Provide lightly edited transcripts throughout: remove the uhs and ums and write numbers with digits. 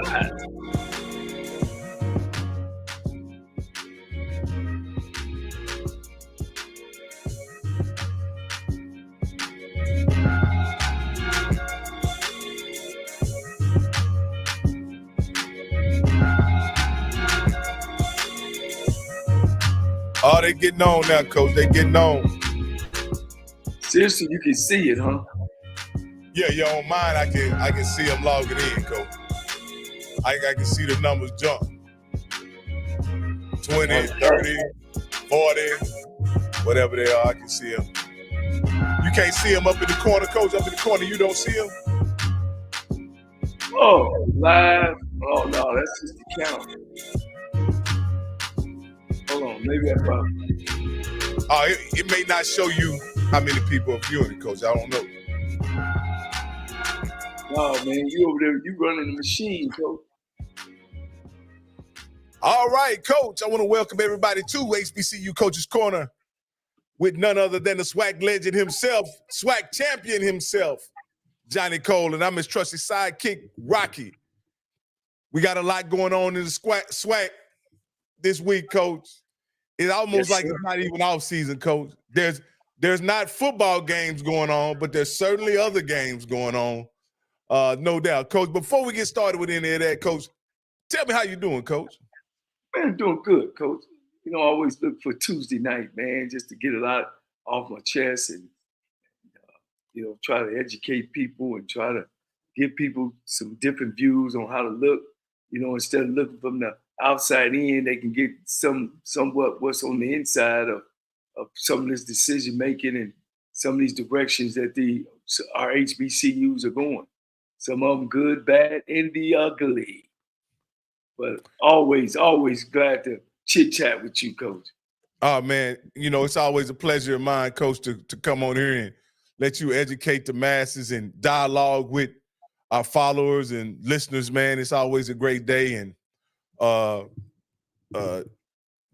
live. Oh, they getting on now, Coach. They getting on. Seriously, you can see it, huh? Yeah, on mine, I can see them logging in, Coach. I can see the numbers jump. 20, 30, 40, whatever they are, I can see them. You can't see them up in the corner, Coach. Up in the corner, you don't see them? Oh, live. Oh, no, that's just the count. Hold on, maybe I probably. Oh, it may not show you how many people are viewing it, Coach. I don't know. No, man, you over there, you running the machine, Coach. All right, Coach. I want to welcome everybody to HBCU Coach's Corner with none other than the SWAC legend himself, SWAC champion himself, Johnnie Cole, and I'm his trusty sidekick, Rocky. We got a lot going on in the SWAC this week, Coach. It's almost like it's not even off season, Coach. There's not football games going on, but there's certainly other games going on, no doubt, Coach. Before we get started with any of that, Coach, tell me how you doing, Coach. Man, I'm doing good, Coach. You know, I always look for Tuesday night, man, just to get a lot off my chest and, you know, try to educate people and try to give people some different views on how to look. You know, instead of looking from the outside in, they can get somewhat what's on the inside of some of this decision making and some of these directions that our HBCUs are going. Some of them good, bad, and the ugly. But always glad to chit chat with you, Coach. Oh man, you know, it's always a pleasure of mine, Coach, to come on here and let you educate the masses and dialogue with our followers and listeners, man. It's always a great day. And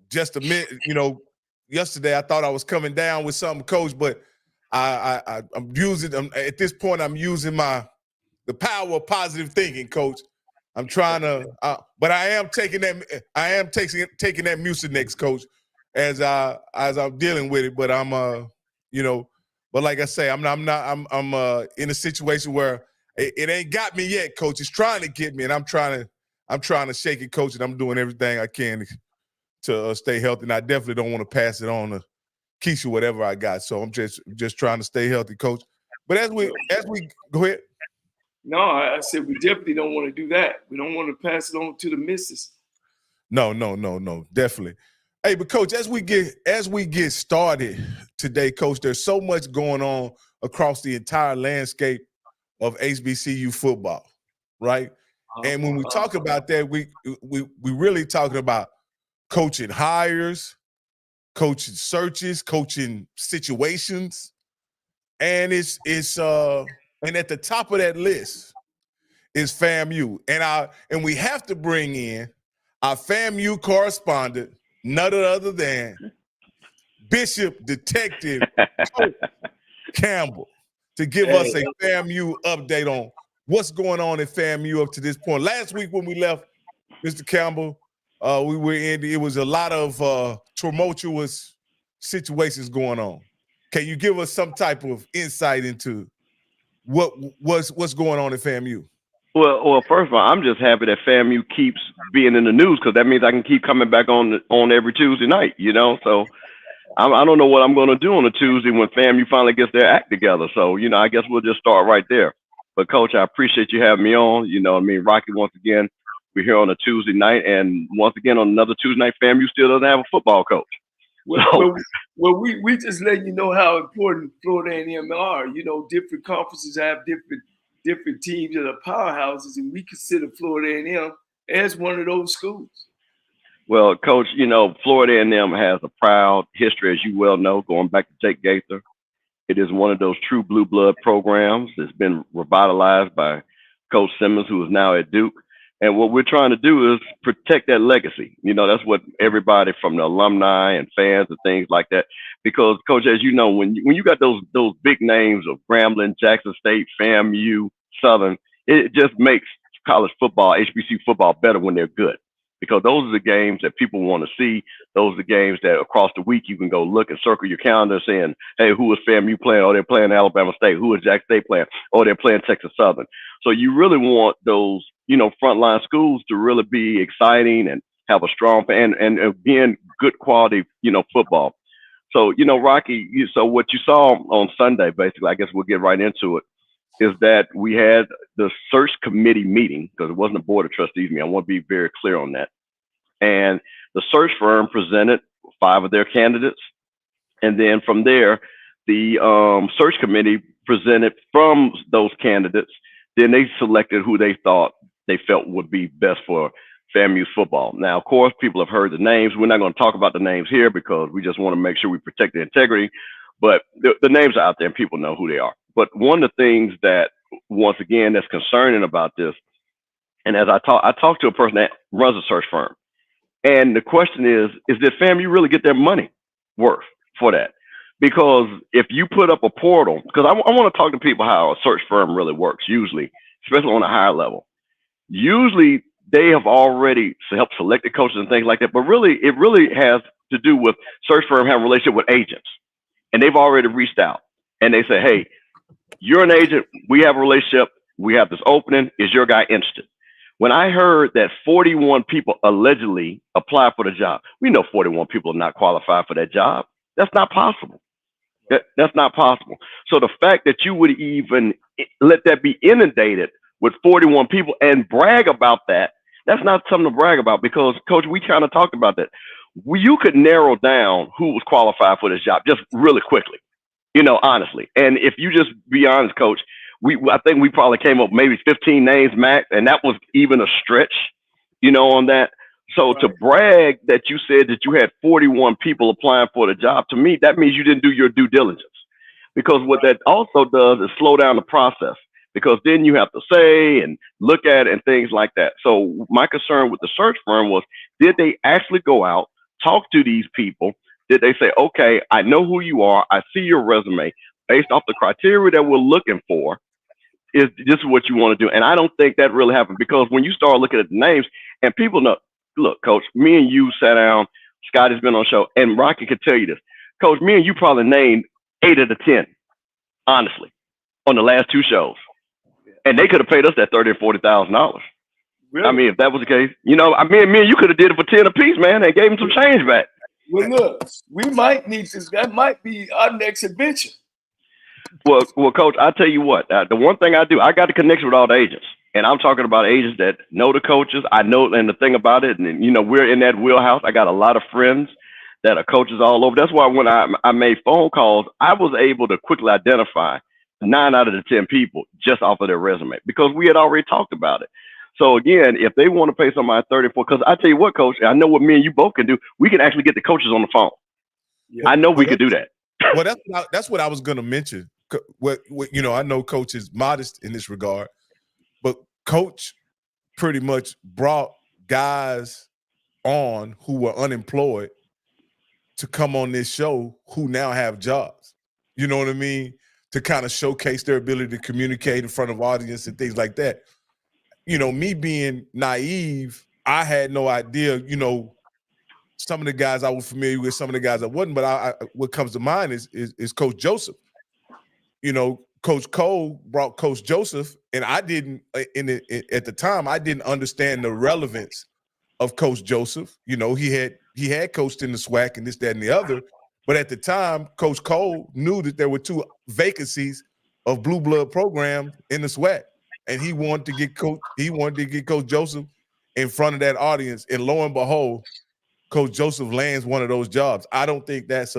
just a minute, you know, yesterday I thought I was coming down with something, Coach, but I'm using at this point. I'm using the power of positive thinking, Coach. I'm trying to, but I am taking that. I am taking that Mucinex, Coach, as I'm dealing with it. But I'm, you know, but like I say, I'm in a situation where it ain't got me yet, Coach. It's trying to get me, and I'm trying to shake it, Coach, and I'm doing everything I can to stay healthy. And I definitely don't want to pass it on to Keisha, whatever I got. So I'm just trying to stay healthy, Coach. But as we go ahead. No, I said we definitely don't want to do that. We don't want to pass it on to the missus. No, definitely. Hey, but Coach, as we get started today, Coach, there's so much going on across the entire landscape of HBCU football, right? And when we talk about that, we really talking about coaching hires, coaching searches, coaching situations, and it's and at the top of that list is FAMU. And we have to bring in our FAMU correspondent, none other than Bishop Detective Campbell, to give us a FAMU update on what's going on in FAMU up to this point. Last week when we left, Mr. Campbell, it was a lot of tumultuous situations going on. Can you give us some type of insight into what's going on at FAMU? Well, first of all, I'm just happy that FAMU keeps being in the news because that means I can keep coming back on every Tuesday night, you know. So I don't know what I'm going to do on a Tuesday when FAMU finally gets their act together. So, you know, I guess we'll just start right there. But, Coach, I appreciate you having me on. You know what I mean? Rocky, once again, we're here on a Tuesday night. And once again, on another Tuesday night, FAMU still doesn't have a football coach. Well, we just letting you know how important Florida A&M are. You know, different conferences have different teams that are powerhouses, and we consider Florida A&M as one of those schools. Well, Coach, you know, Florida A&M has a proud history, as you well know, going back to Jake Gaither. It is one of those true blue blood programs that's been revitalized by Coach Simmons, who is now at Duke. And what we're trying to do is protect that legacy. You know, that's what everybody from the alumni and fans and things like that. Because, Coach, as you know, when you got those big names of Grambling, Jackson State, FAMU, Southern, it just makes college football, HBCU football better when they're good. Because those are the games that people want to see. Those are the games that across the week you can go look and circle your calendar saying, hey, who is FAMU playing? Oh, they're playing Alabama State. Who is Jack State playing? Oh, they're playing Texas Southern. So you really want those, frontline schools to really be exciting and have a strong and again, good quality, football. So, Rocky, so what you saw on Sunday, basically, I guess we'll get right into it, is that we had the search committee meeting, because it wasn't a board of trustees meeting. I want to be very clear on that. And the search firm presented 5 of their candidates. And then from there, the search committee presented from those candidates. Then they selected who they felt would be best for FAMU football. Now, of course, people have heard the names. We're not going to talk about the names here because we just want to make sure we protect the integrity. But the names are out there and people know who they are. But one of the things that, once again, that's concerning about this, and as I talked to a person that runs a search firm, and the question is did FAMU really get their money worth for that? Because if you put up a portal, because I want to talk to people how a search firm really works, usually, especially on a higher level. Usually they have already helped select the coaches and things like that, but really, it really has to do with search firm having a relationship with agents. And they've already reached out and they say, hey, you're an agent. We have a relationship. We have this opening. Is your guy interested? When I heard that 41 people allegedly applied for the job, we know 41 people are not qualified for that job. That's not possible. That's not possible. So the fact that you would even let that be inundated with 41 people and brag about that, that's not something to brag about because, Coach, we kind of talked about that. You could narrow down who was qualified for this job just really quickly, honestly. And if you just be honest, Coach, I think we probably came up maybe 15 names max, and that was even a stretch, on that. So right. To brag that you said that you had 41 people applying for the job, to me, that means you didn't do your due diligence. Because what that also does is slow down the process. Because then you have to say and look at it and things like that. So my concern with the search firm was, did they actually go out, talk to these people? Did they say, okay, I know who you are. I see your resume. Based off the criteria that we're looking for, is this what you want to do? And I don't think that really happened because when you start looking at the names and people know, look, Coach, me and you sat down, Scott has been on the show, and Rocky could tell you this. Coach, me and you probably named 8 of the 10, honestly, on the last 2 shows. And they could have paid us that $30,000 or $40,000. Really? I mean, if that was the case, me and you could have did it for 10 apiece, man, and gave them some change back. Well, look, we might need this. That might be our next adventure. Well, Coach, I'll tell you what. The one thing I do, I got a connection with all the agents, and I'm talking about agents that know the coaches. I know, and the thing about it, and we're in that wheelhouse. I got a lot of friends that are coaches all over. That's why when I made phone calls, I was able to quickly identify 9 out of the 10 people just off of their resume because we had already talked about it. So again, if they want to pay somebody 34, because I tell you what, Coach, I know what me and you both can do. We can actually get the coaches on the phone. Yeah. I know we could do that. Well, that's what I was going to mention. What I know Coach is modest in this regard, but Coach pretty much brought guys on who were unemployed to come on this show who now have jobs. You know what I mean? To kind of showcase their ability to communicate in front of audience and things like that. Me being naive, I had no idea, some of the guys I was familiar with, some of the guys I wasn't, but what comes to mind is Coach Joseph. Coach Cole brought Coach Joseph, and I didn't at the time I didn't understand the relevance of Coach Joseph. He had coached in the SWAC and this, that, and the other, but at the time, Coach Cole knew that there were 2 vacancies of blue blood programs in the SWAC, and he wanted to get Coach Joseph in front of that audience, and lo and behold, Coach Joseph lands one of those jobs. I don't think that's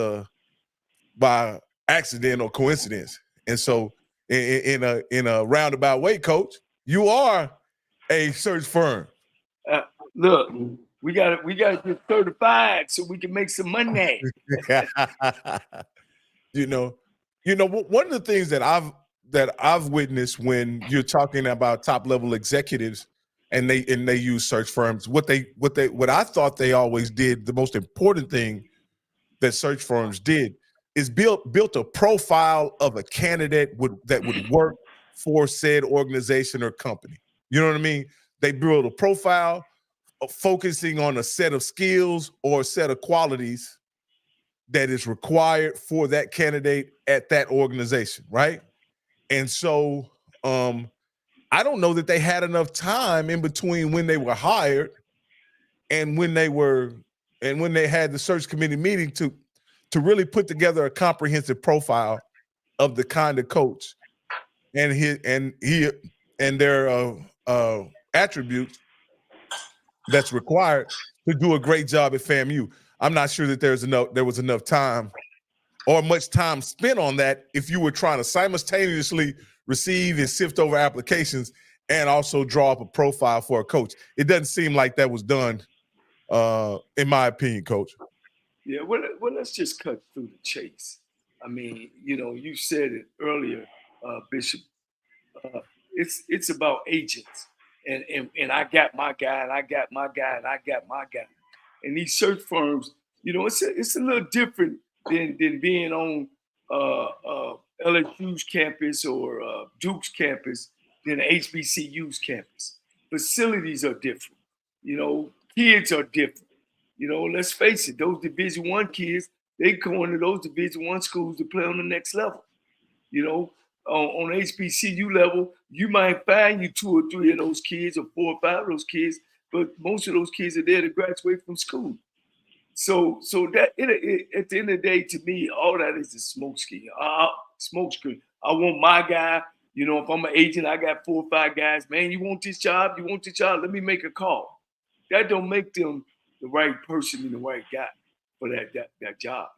by accident or coincidence. And so in a roundabout way, Coach, you are a search firm. Look, we got to get certified so we can make some money. One of the things that I've witnessed when you're talking about top level executives and they use search firms, what I thought they always did, the most important thing that search firms did is built a profile of a candidate that would work for said organization or company. You know what I mean? They build a profile focusing on a set of skills or a set of qualities that is required for that candidate at that organization, right? And so I don't know that they had enough time in between when they were hired and when they had the search committee meeting to really put together a comprehensive profile of the kind of coach and their attributes that's required to do a great job at FAMU. I'm not sure that there was enough time or much time spent on that if you were trying to simultaneously receive and sift over applications and also draw up a profile for a coach. It doesn't seem like that was done, in my opinion, Coach. Yeah, well, let's just cut through the chase. I mean, you said it earlier, Bishop. It's about agents, and I got my guy, and I got my guy, and I got my guy. And these search firms, it's a little different than being on LSU's campus or Duke's campus than HBCU's campus. Facilities are different. Kids are different. Let's face it, those Division I kids, they go into those Division I schools to play on the next level. On HBCU level, you might find you 2 or 3 of those kids or 4 or 5 of those kids, but most of those kids are there to graduate from school. So that at the end of the day, to me, all that is a smoke screen. Smoke screen. I want my guy. If I'm an agent, I got 4 or 5 guys. Man, you want this job? You want this job? Let me make a call. That don't make them the right person and the right guy for that job.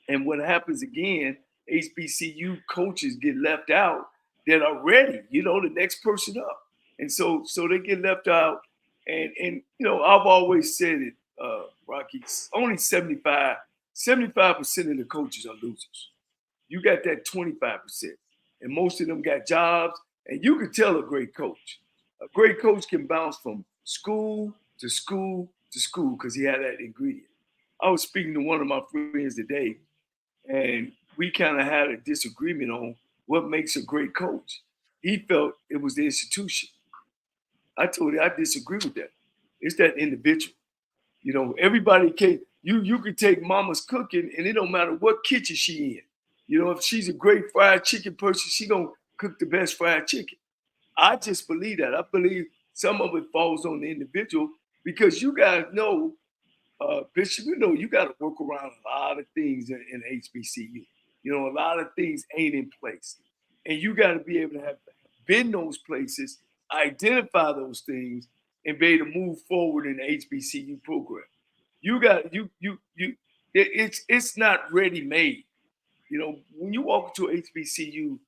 And what happens again, HBCU coaches get left out that are ready, the next person up. And so they get left out. And I've always said it, Rocky, only 75% of the coaches are losers. You got that 25%. And most of them got jobs. And you can tell a great coach. A great coach can bounce from school to school to school because he had that ingredient. I was speaking to one of my friends today, and we kind of had a disagreement on what makes a great coach. He felt it was the institution. I told him I disagree with that. It's that individual. Everybody can. You can take mama's cooking, and it don't matter what kitchen she in. If she's a great fried chicken person, she gonna cook the best fried chicken. I just believe that. I believe some of it falls on the individual because you guys know, Bishop, you got to work around a lot of things in HBCU. A lot of things ain't in place. And you got to be able to have been those places, identify those things, and be able to move forward in the HBCU program. It's not ready made. When you walk into an HBCU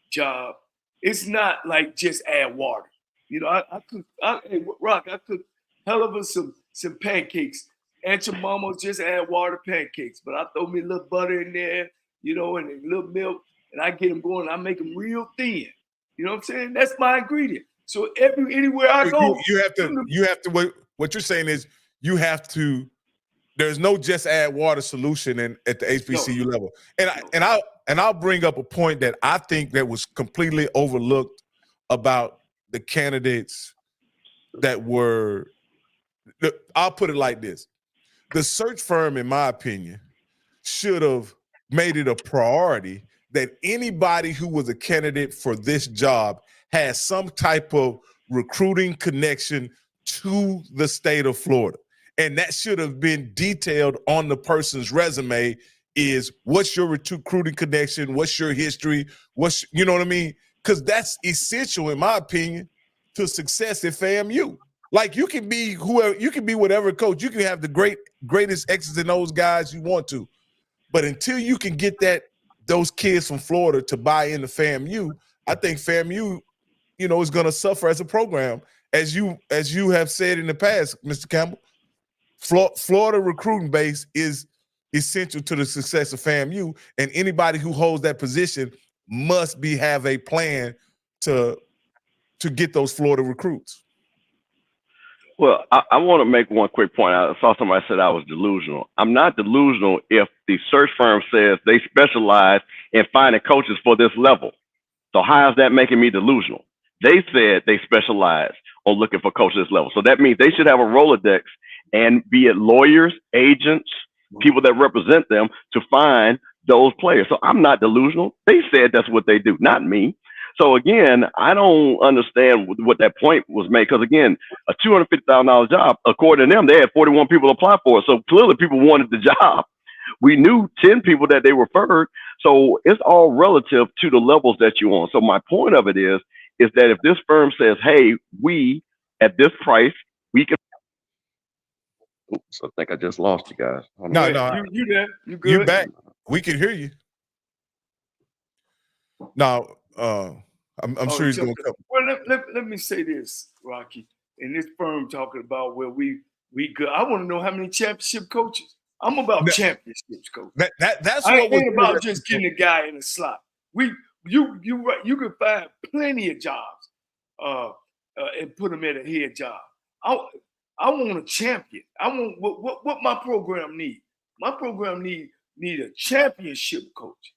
job, it's not like just add water. I cook hell of some pancakes. Aunt your mama just add water pancakes, but I throw me a little butter in there, and a little milk, and I get them going. I make them real thin. You know what I'm saying? That's my ingredient. So anywhere I go, you have to. What you're saying is you have to. There's no just add water solution at the HBCU level, and I'll bring up a point that I think that was completely overlooked about the candidates that were. I'll put it like this. The search firm, in my opinion, should have made it a priority that anybody who was a candidate for this job has some type of recruiting connection to the state of Florida. And that should have been detailed on the person's resume is what's your recruiting connection, what's your history, you know what I mean? Because that's essential, in my opinion, to success at FAMU. Like you can be whoever, you can be whatever coach. You can have the greatest X's and O's guys you want to, but until you can get those kids from Florida to buy into FAMU, I think FAMU, is going to suffer as a program, as you have said in the past, Mr. Campbell. Florida recruiting base is essential to the success of FAMU, and anybody who holds that position must have a plan to get those Florida recruits. Well, I want to make one quick point. I saw somebody said I was delusional. I'm not delusional if the search firm says they specialize in finding coaches for this level. So how is that making me delusional? They said they specialize on looking for coaches at this level. So that means they should have a Rolodex, and be it lawyers, agents, people that represent them, to find those players. So I'm not delusional. They said that's what they do, not me. So again, I don't understand what that point was made, because again, a $250,000 job, according to them, they had 41 people apply for it. So clearly people wanted the job. We knew 10 people that they referred. So it's all relative to the levels that you're on. So my point of it is that if this firm says, hey, we at this price, we can. Oops, I think I just lost you guys. No, you there? You good? You back? We can hear you. Now, I'm sure he's going to come. Well, let me say this, Rocky. In this firm talking about where we good. I want to know how many championship coaches. I'm about championships, coach. That's I what ain't about just getting a guy in a slot. You can find plenty of jobs, and put them at a head job. I want a champion. I want what my program need. My program need a championship coach.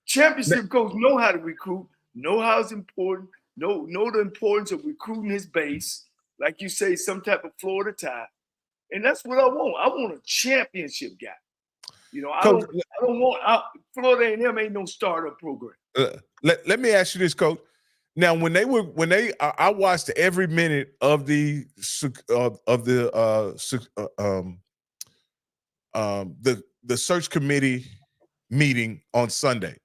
Championship coach know how to recruit, know how it's important, know the importance of recruiting his base, like you say, some type of Florida tie. And that's what I want. I want a championship guy. You know, I don't want Florida A&M ain't no startup program. Let me ask you this, Coach. Now, I watched every minute of the search committee meeting on Sunday.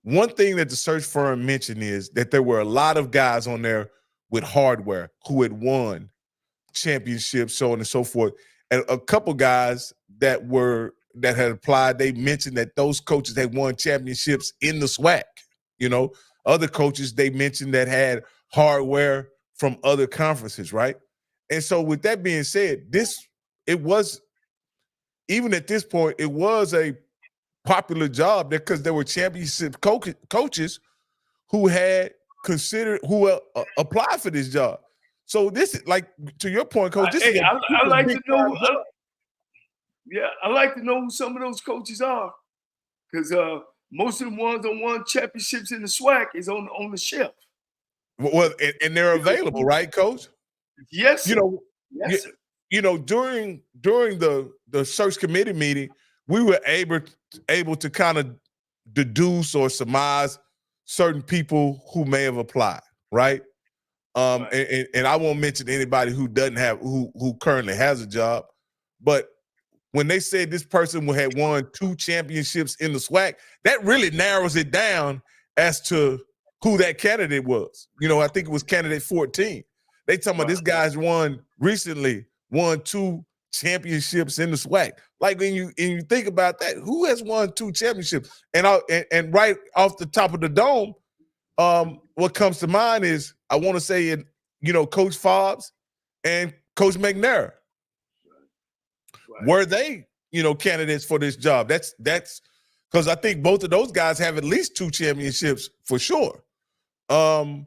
One thing that the search firm mentioned is that there were a lot of guys on there with hardware who had won championships, so on and so forth. And a couple guys that had applied, they mentioned that those coaches had won championships in the SWAC. You know, other coaches they mentioned that had hardware from other conferences, right? And so with that being said, even at this point, it was a popular job because there were championship coaches who had applied for this job. So this is, like, to your point, Coach. I like to know. I like to know who some of those coaches are, because most of the ones that won championships in the SWAC is on the shelf. Well, and they're available, right, Coach? Yes, sir. You know, during the search committee meeting, we were able to kind of deduce or surmise certain people who may have applied, right? And I won't mention anybody who doesn't have who currently has a job, but when they said this person had won 2 championships in the SWAC, that really narrows it down as to who that candidate was. You know, I think it was candidate 14. They talking about this guy's recently won 2 championships in the SWAC. Like, when you think about that, who has won 2 championships? And right off the top of the dome, what comes to mind is, I want to say, Coach Fobbs and Coach McNair. Right. Were they, candidates for this job? That's because I think both of those guys have at least 2 championships for sure. And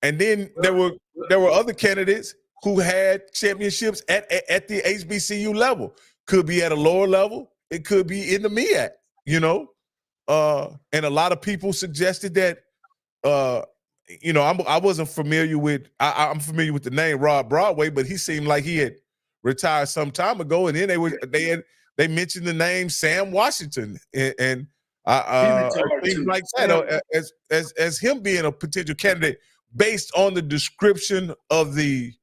then there were other candidates who had championships at the HBCU level. Could be at a lower level. It could be in the MEAC, and a lot of people suggested that, I wasn't familiar with, I'm familiar with the name Rod Broadway, but he seemed like he had retired some time ago. And then they mentioned the name Sam Washington and things like that, as him being a potential candidate based on the description of the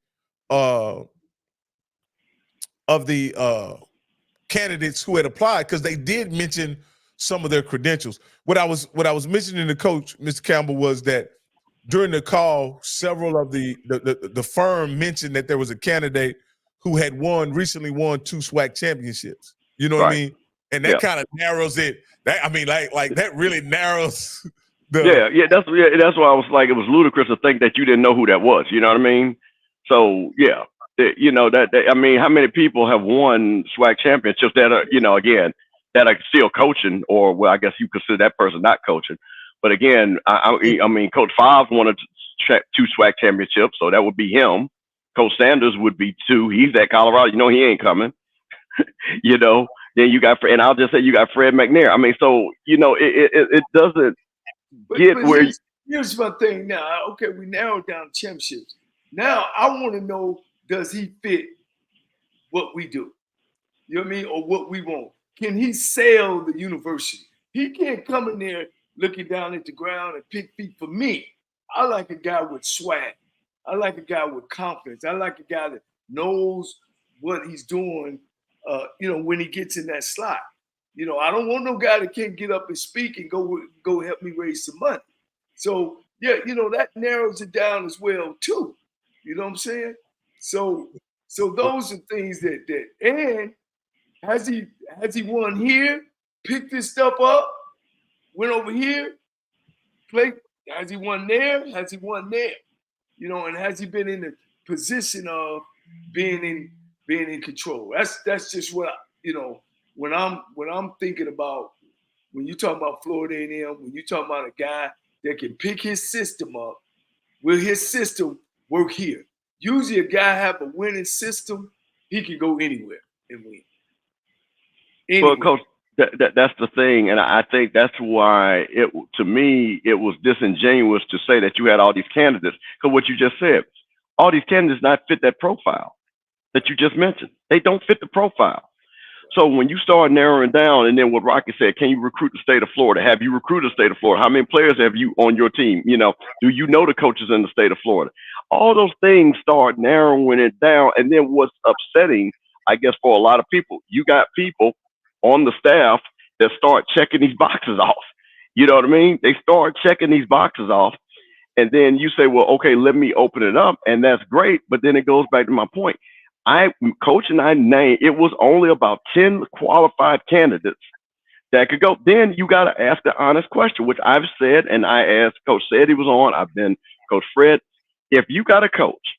candidates who had applied, because they did mention some of their credentials. What I was mentioning to Coach, Mr. Campbell, was that during the call, several of the firm mentioned that there was a candidate who had recently won 2 SWAC championships. You know what I mean? And that kind of narrows it. That really narrows the. That's why I was like, it was ludicrous to think that you didn't know who that was. You know what I mean? So how many people have won SWAC championships that are, again, that are still coaching, or, well, I guess you consider that person not coaching. But again, Coach Fobbs won 2 SWAC championships, so that would be him. Coach Sanders would be 2. He's at Colorado. He ain't coming. Then you got, and I'll just say you got Fred McNair. So it doesn't get where. here's my thing now. Okay, we narrowed down championships. Now I want to know, does he fit what we do? You know what I mean? Or what we want. Can he sell the university? He can't come in there looking down at the ground and pick feet. For me, I like a guy with swag. I like a guy with confidence. I like a guy that knows what he's doing, when he gets in that slot. I don't want no guy that can't get up and speak and go help me raise some money. So, yeah, that narrows it down as well, too. You know what I'm saying? So those are things that and has he won here, picked this stuff up, went over here, played, has he won there? Has he won there? And has he been in the position of being in control? That's just what when I'm thinking about, when you talk about Florida A&M, when you talk about a guy that can pick his system up, will his system work here? Usually a guy have a winning system, he can go anywhere and win. Well, Coach, that's the thing, and I think that's why to me it was disingenuous to say that you had all these candidates. Because what you just said, all these candidates not fit that profile that you just mentioned. They don't fit the profile. So when you start narrowing down, and then what Rocky said, can you recruit the state of Florida? Have you recruited the state of Florida? How many players have you on your team? Do you know the coaches in the state of Florida? All those things start narrowing it down. And then what's upsetting, I guess, for a lot of people, you got people on the staff that start checking these boxes off. You know what I mean? They start checking these boxes off. And then you say, well, okay, let me open it up. And that's great. But then it goes back to my point. Coach and I named, it was only about 10 qualified candidates that could go. Then you got to ask the honest question, which I've said, and I asked Coach Said he was on. I've been Coach Fred. If you got a coach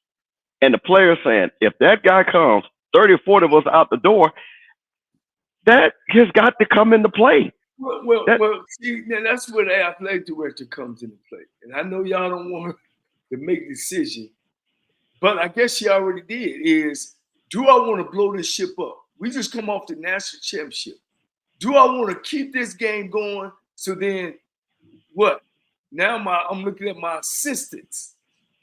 and the player saying, if that guy comes 30 or 40 of us out the door, that has got to come into play. Well, see, now that's where the athletic director comes into play. And I know y'all don't want to make a decision, but I guess she already did, is, do I want to blow this ship up? We just come off the national championship. Do I want to keep this game going? So then what? Now I'm looking at my assistants.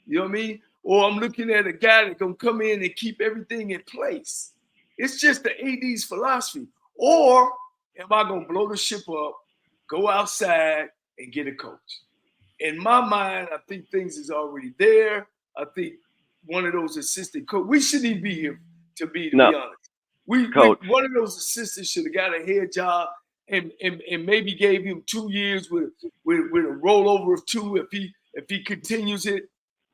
You know what I mean? Or I'm looking at a guy that's going to come in and keep everything in place. It's just the AD's philosophy. Or am I going to blow the ship up, go outside, and get a coach? In my mind, I think things is already there. I think one of those assistant coaches, we shouldn't even be here to be honest. One of those assistants should have got a head job and maybe gave him 2 years with a rollover of 2 if he continues it,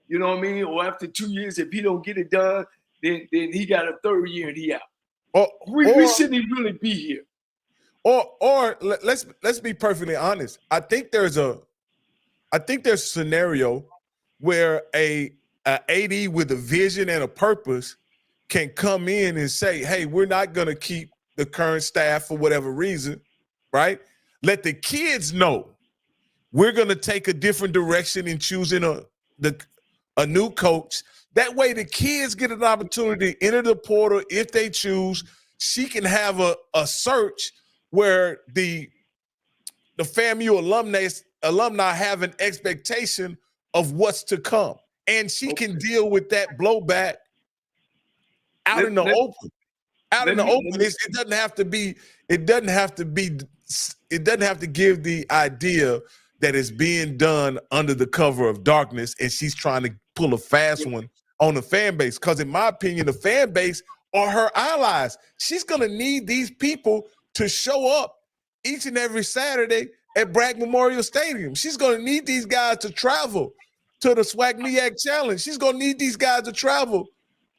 you know what I mean? Or after 2 years, if he don't get it done, then he got a 3rd year and he out. We shouldn't even really be here. Or let's be perfectly honest. I think there's a scenario where a AD with a vision and a purpose can come in and say, hey, we're not going to keep the current staff for whatever reason, right? Let the kids know we're going to take a different direction in choosing a new coach. That way the kids get an opportunity to enter the portal if they choose. She can have a search where the FAMU alumni have an expectation of what's to come. And she can deal with that blowback out in the open. It doesn't have to give the idea that it's being done under the cover of darkness and she's trying to pull a fast one on the fan base. Because in my opinion, the fan base are her allies. She's going to need these people to show up each and every Saturday at Bragg Memorial Stadium. She's going to need these guys to travel to the SWAC MEAC Challenge. She's going to need these guys to travel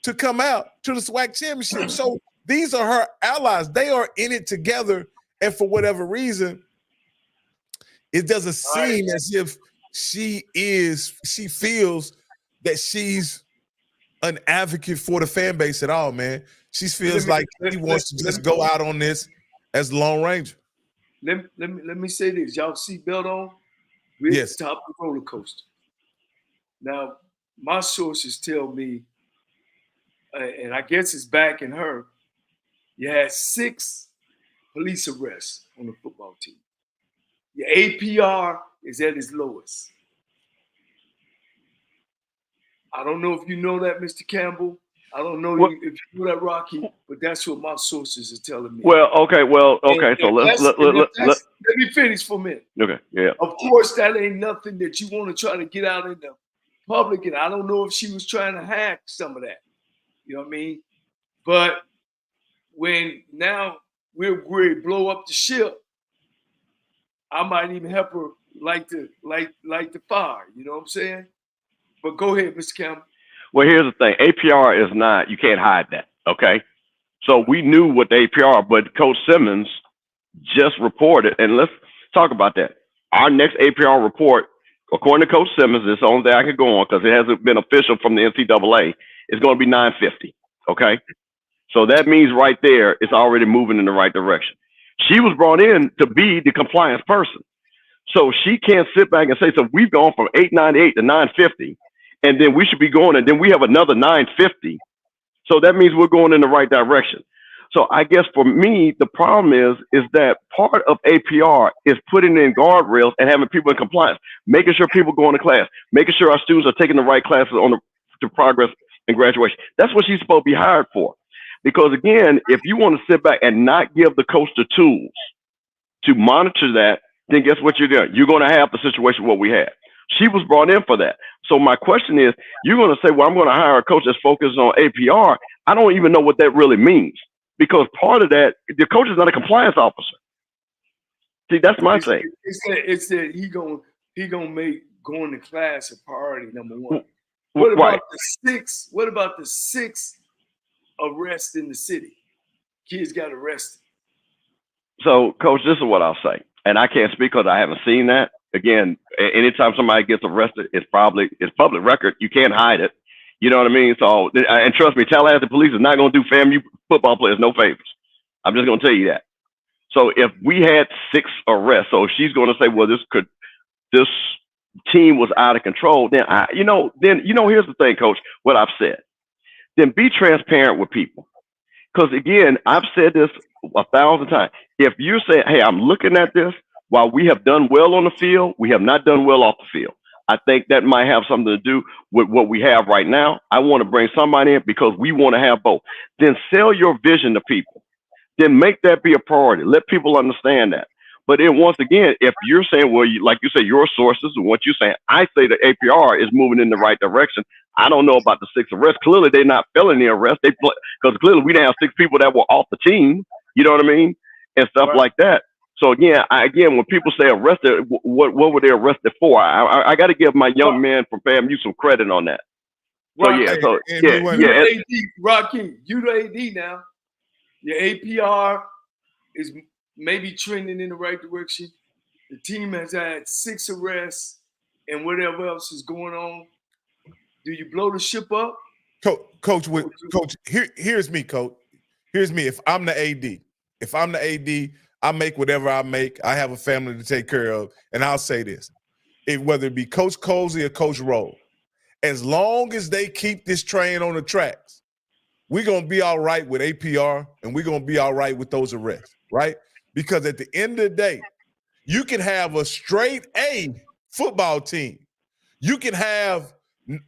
to come out to the SWAC Championship. So these are her allies. They are in it together. And for whatever reason, it doesn't seem as if she feels that she's an advocate for the fan base at all, man. She feels like he wants to just go out on this as the Lone Ranger. Let me say this. Y'all see belt on? We're at the top of the roller coaster. Now, my sources tell me, and I guess it's backing her, you had 6 police arrests on the football team. Your APR is at its lowest. I don't know if you know that, Mr. Campbell. I don't know Well, if you know that, Rocky, but that's what my sources are telling me. well, okay. So let me finish for a minute. Okay, yeah. Of course, that ain't nothing that you want to try to get out in the public, and I don't know if she was trying to hack some of that. You know what I mean? But when now we're ready to blow up the ship, I might even help her light the fire. You know what I'm saying? But go ahead, Mr. Campbell. Well, here's the thing. APR is not, you can't hide that, okay? So we knew what the APR, but Coach Simmons just reported, and let's talk about that. Our next APR report, according to Coach Simmons, it's the only thing I can go on because it hasn't been official from the NCAA, is going to be 950, okay? So that means right there, it's already moving in the right direction. She was brought in to be the compliance person. So she can't sit back and say, so we've gone from 898 to 950, and then we should be going, and then we have another 950. So that means we're going in the right direction. So I guess for me, the problem is that part of APR is putting in guardrails and having people in compliance, making sure people go into class, making sure our students are taking the right classes to progress and graduation. That's what she's supposed to be hired for. Because again, if you want to sit back and not give the coach the tools to monitor that, then guess what you're doing? You're going to have the situation what we had. She was brought in for that. So my question is, you're going to say, well, I'm going to hire a coach that's focused on APR. I don't even know what that really means, because part of that, the coach is not a compliance officer. See, that's my thing. It's that he gonna make going to class a priority number one. What about the six arrests in the city? Kids got arrested. So, Coach, this is what I'll say, and I can't speak because I haven't seen that. Again, anytime somebody gets arrested, it's public record. You can't hide it. You know what I mean? So, and trust me, Tallahassee police is not going to do FAMU football players no favors. I'm just going to tell you that. So if we had 6 arrests, so if she's going to say, well, this team was out of control, then here's the thing, Coach, what I've said. Then be transparent with people. Because again, I've said this 1,000 times. If you're saying, hey, I'm looking at this, while we have done well on the field, we have not done well off the field. I think that might have something to do with what we have right now. I want to bring somebody in because we want to have both. Then sell your vision to people. Then make that be a priority. Let people understand that. But then once again, if you're saying, well, like you say, your sources and what you're saying, I say the APR is moving in the right direction. I don't know about the 6 arrests. Clearly, they're not felony arrests. Because clearly we didn't have 6 people that were off the team. You know what I mean? And stuff like that. So again, when people say arrested, what were they arrested for? I got to give my young man from FAMU some credit on that. So AD, Rocky, you the AD now. Your APR is maybe trending in the right direction. The team has had 6 arrests and whatever else is going on. Do you blow the ship up? Coach, here's me, Coach. Here's me. If I'm the AD, I make whatever I make. I have a family to take care of. And I'll say this, whether it be Coach Colsey or Coach Rowe, as long as they keep this train on the tracks, we're going to be all right with APR and we're going to be all right with those arrests, right? Because at the end of the day, you can have a straight A football team. You can have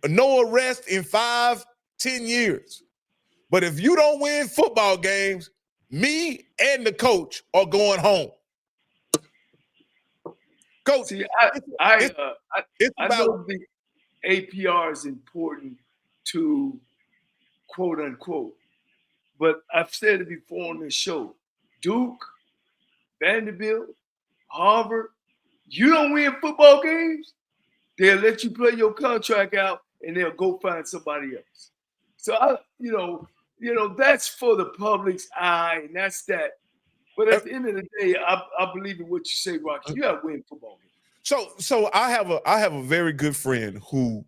no arrest in 5-10 years. But if you don't win football games, me and the coach are going home. Coach, see, I know the APR is important to quote unquote, but I've said it before on this show. Duke, Vanderbilt, Harvard, you don't win football games, they'll let you play your contract out and they'll go find somebody else. So that's for the public's eye, and that's that. But at the end of the day, I believe in what you say, Rocky. You got to win football games. So I have a very good friend who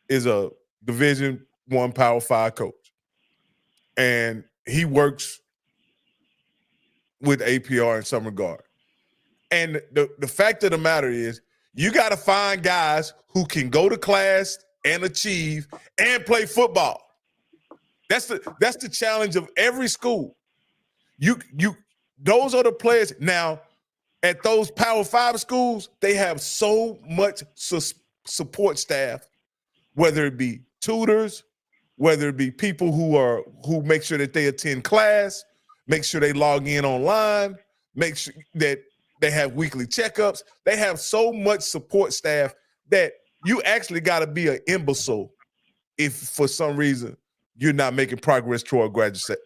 is a Division I Power 5 coach, and he works with APR in some regard. And the fact of the matter is, you got to find guys who can go to class and achieve and play football. That's the challenge of every school. Those are the players. Now, at those Power 5 schools, they have so much support staff, whether it be tutors, whether it be people who make sure that they attend class, make sure they log in online, make sure that they have weekly checkups. They have so much support staff that you actually got to be an imbecile if for some reason you're not making progress toward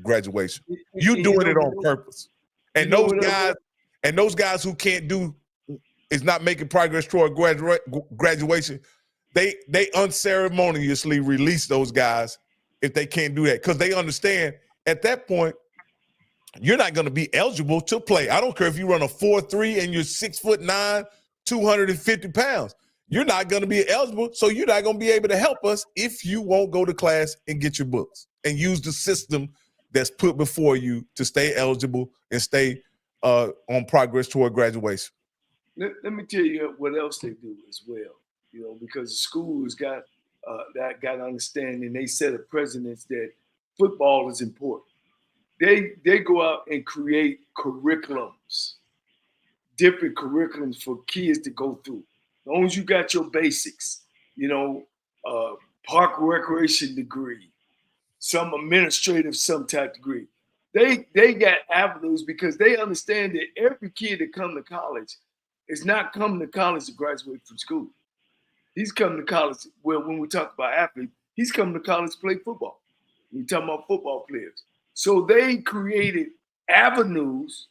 graduation. You doing it on purpose. And those guys who can't do is not making progress toward graduation, they unceremoniously release those guys if they can't do that, because they understand at that point you're not going to be eligible to play. I don't care if you run a 4.3 and you're 6'9", 250 pounds. You're not going to be eligible, so you're not going to be able to help us if you won't go to class and get your books and use the system that's put before you to stay eligible and stay on progress toward graduation. Let me tell you what else they do as well, because the schools got that understanding. They set a precedence that football is important. They go out and create curriculums, different curriculums for kids to go through. As long as you got your basics, park recreation degree, some administrative, some type degree. They got avenues because they understand that every kid that come to college is not coming to college to graduate from school. He's coming to college. Well, when we talk about athletes, he's coming to college to play football. We're talking about football players. So they created avenues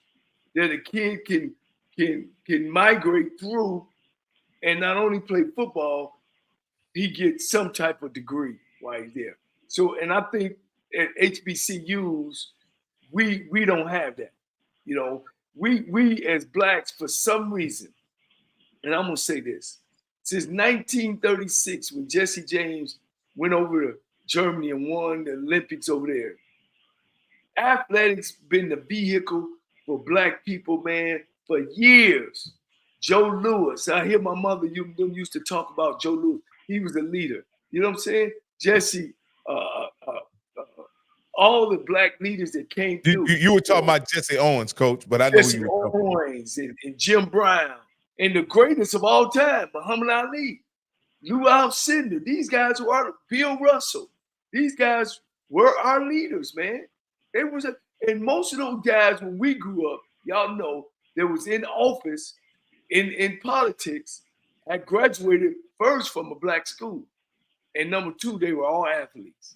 that a kid can migrate through and not only play football, he gets some type of degree while he's there. So, and I think at HBCUs, we don't have that. We as Blacks, for some reason, and I'm gonna say this, since 1936, when Jesse James went over to Germany and won the Olympics over there, athletics been the vehicle for Black people, man, for years. Joe Louis, I hear my mother used to talk about Joe Louis. He was a leader. You know what I'm saying? Jesse, all the Black leaders that came through. You were talking about Jesse Owens, Coach, but I know Jesse you were talking Owens and Jim Brown and the greatest of all time, Muhammad Ali, Lou Alcindor. These guys were Bill Russell. These guys were our leaders, man. And most of those guys, when we grew up, y'all know, that was in office in politics, had graduated first from a Black school, and number two, they were all athletes.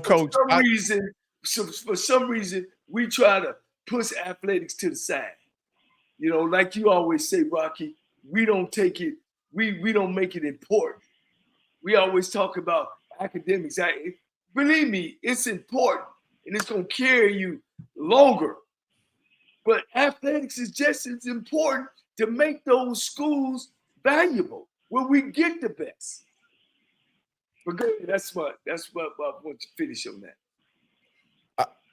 Coach. For some reason, we try to push athletics to the side. Like you always say, Rocky, we don't take it. We don't make it important. We always talk about academics. Believe me, it's important, and it's gonna carry you longer. But athletics is just as important to make those schools valuable, where we get the best. But good, that's what I want to finish on that.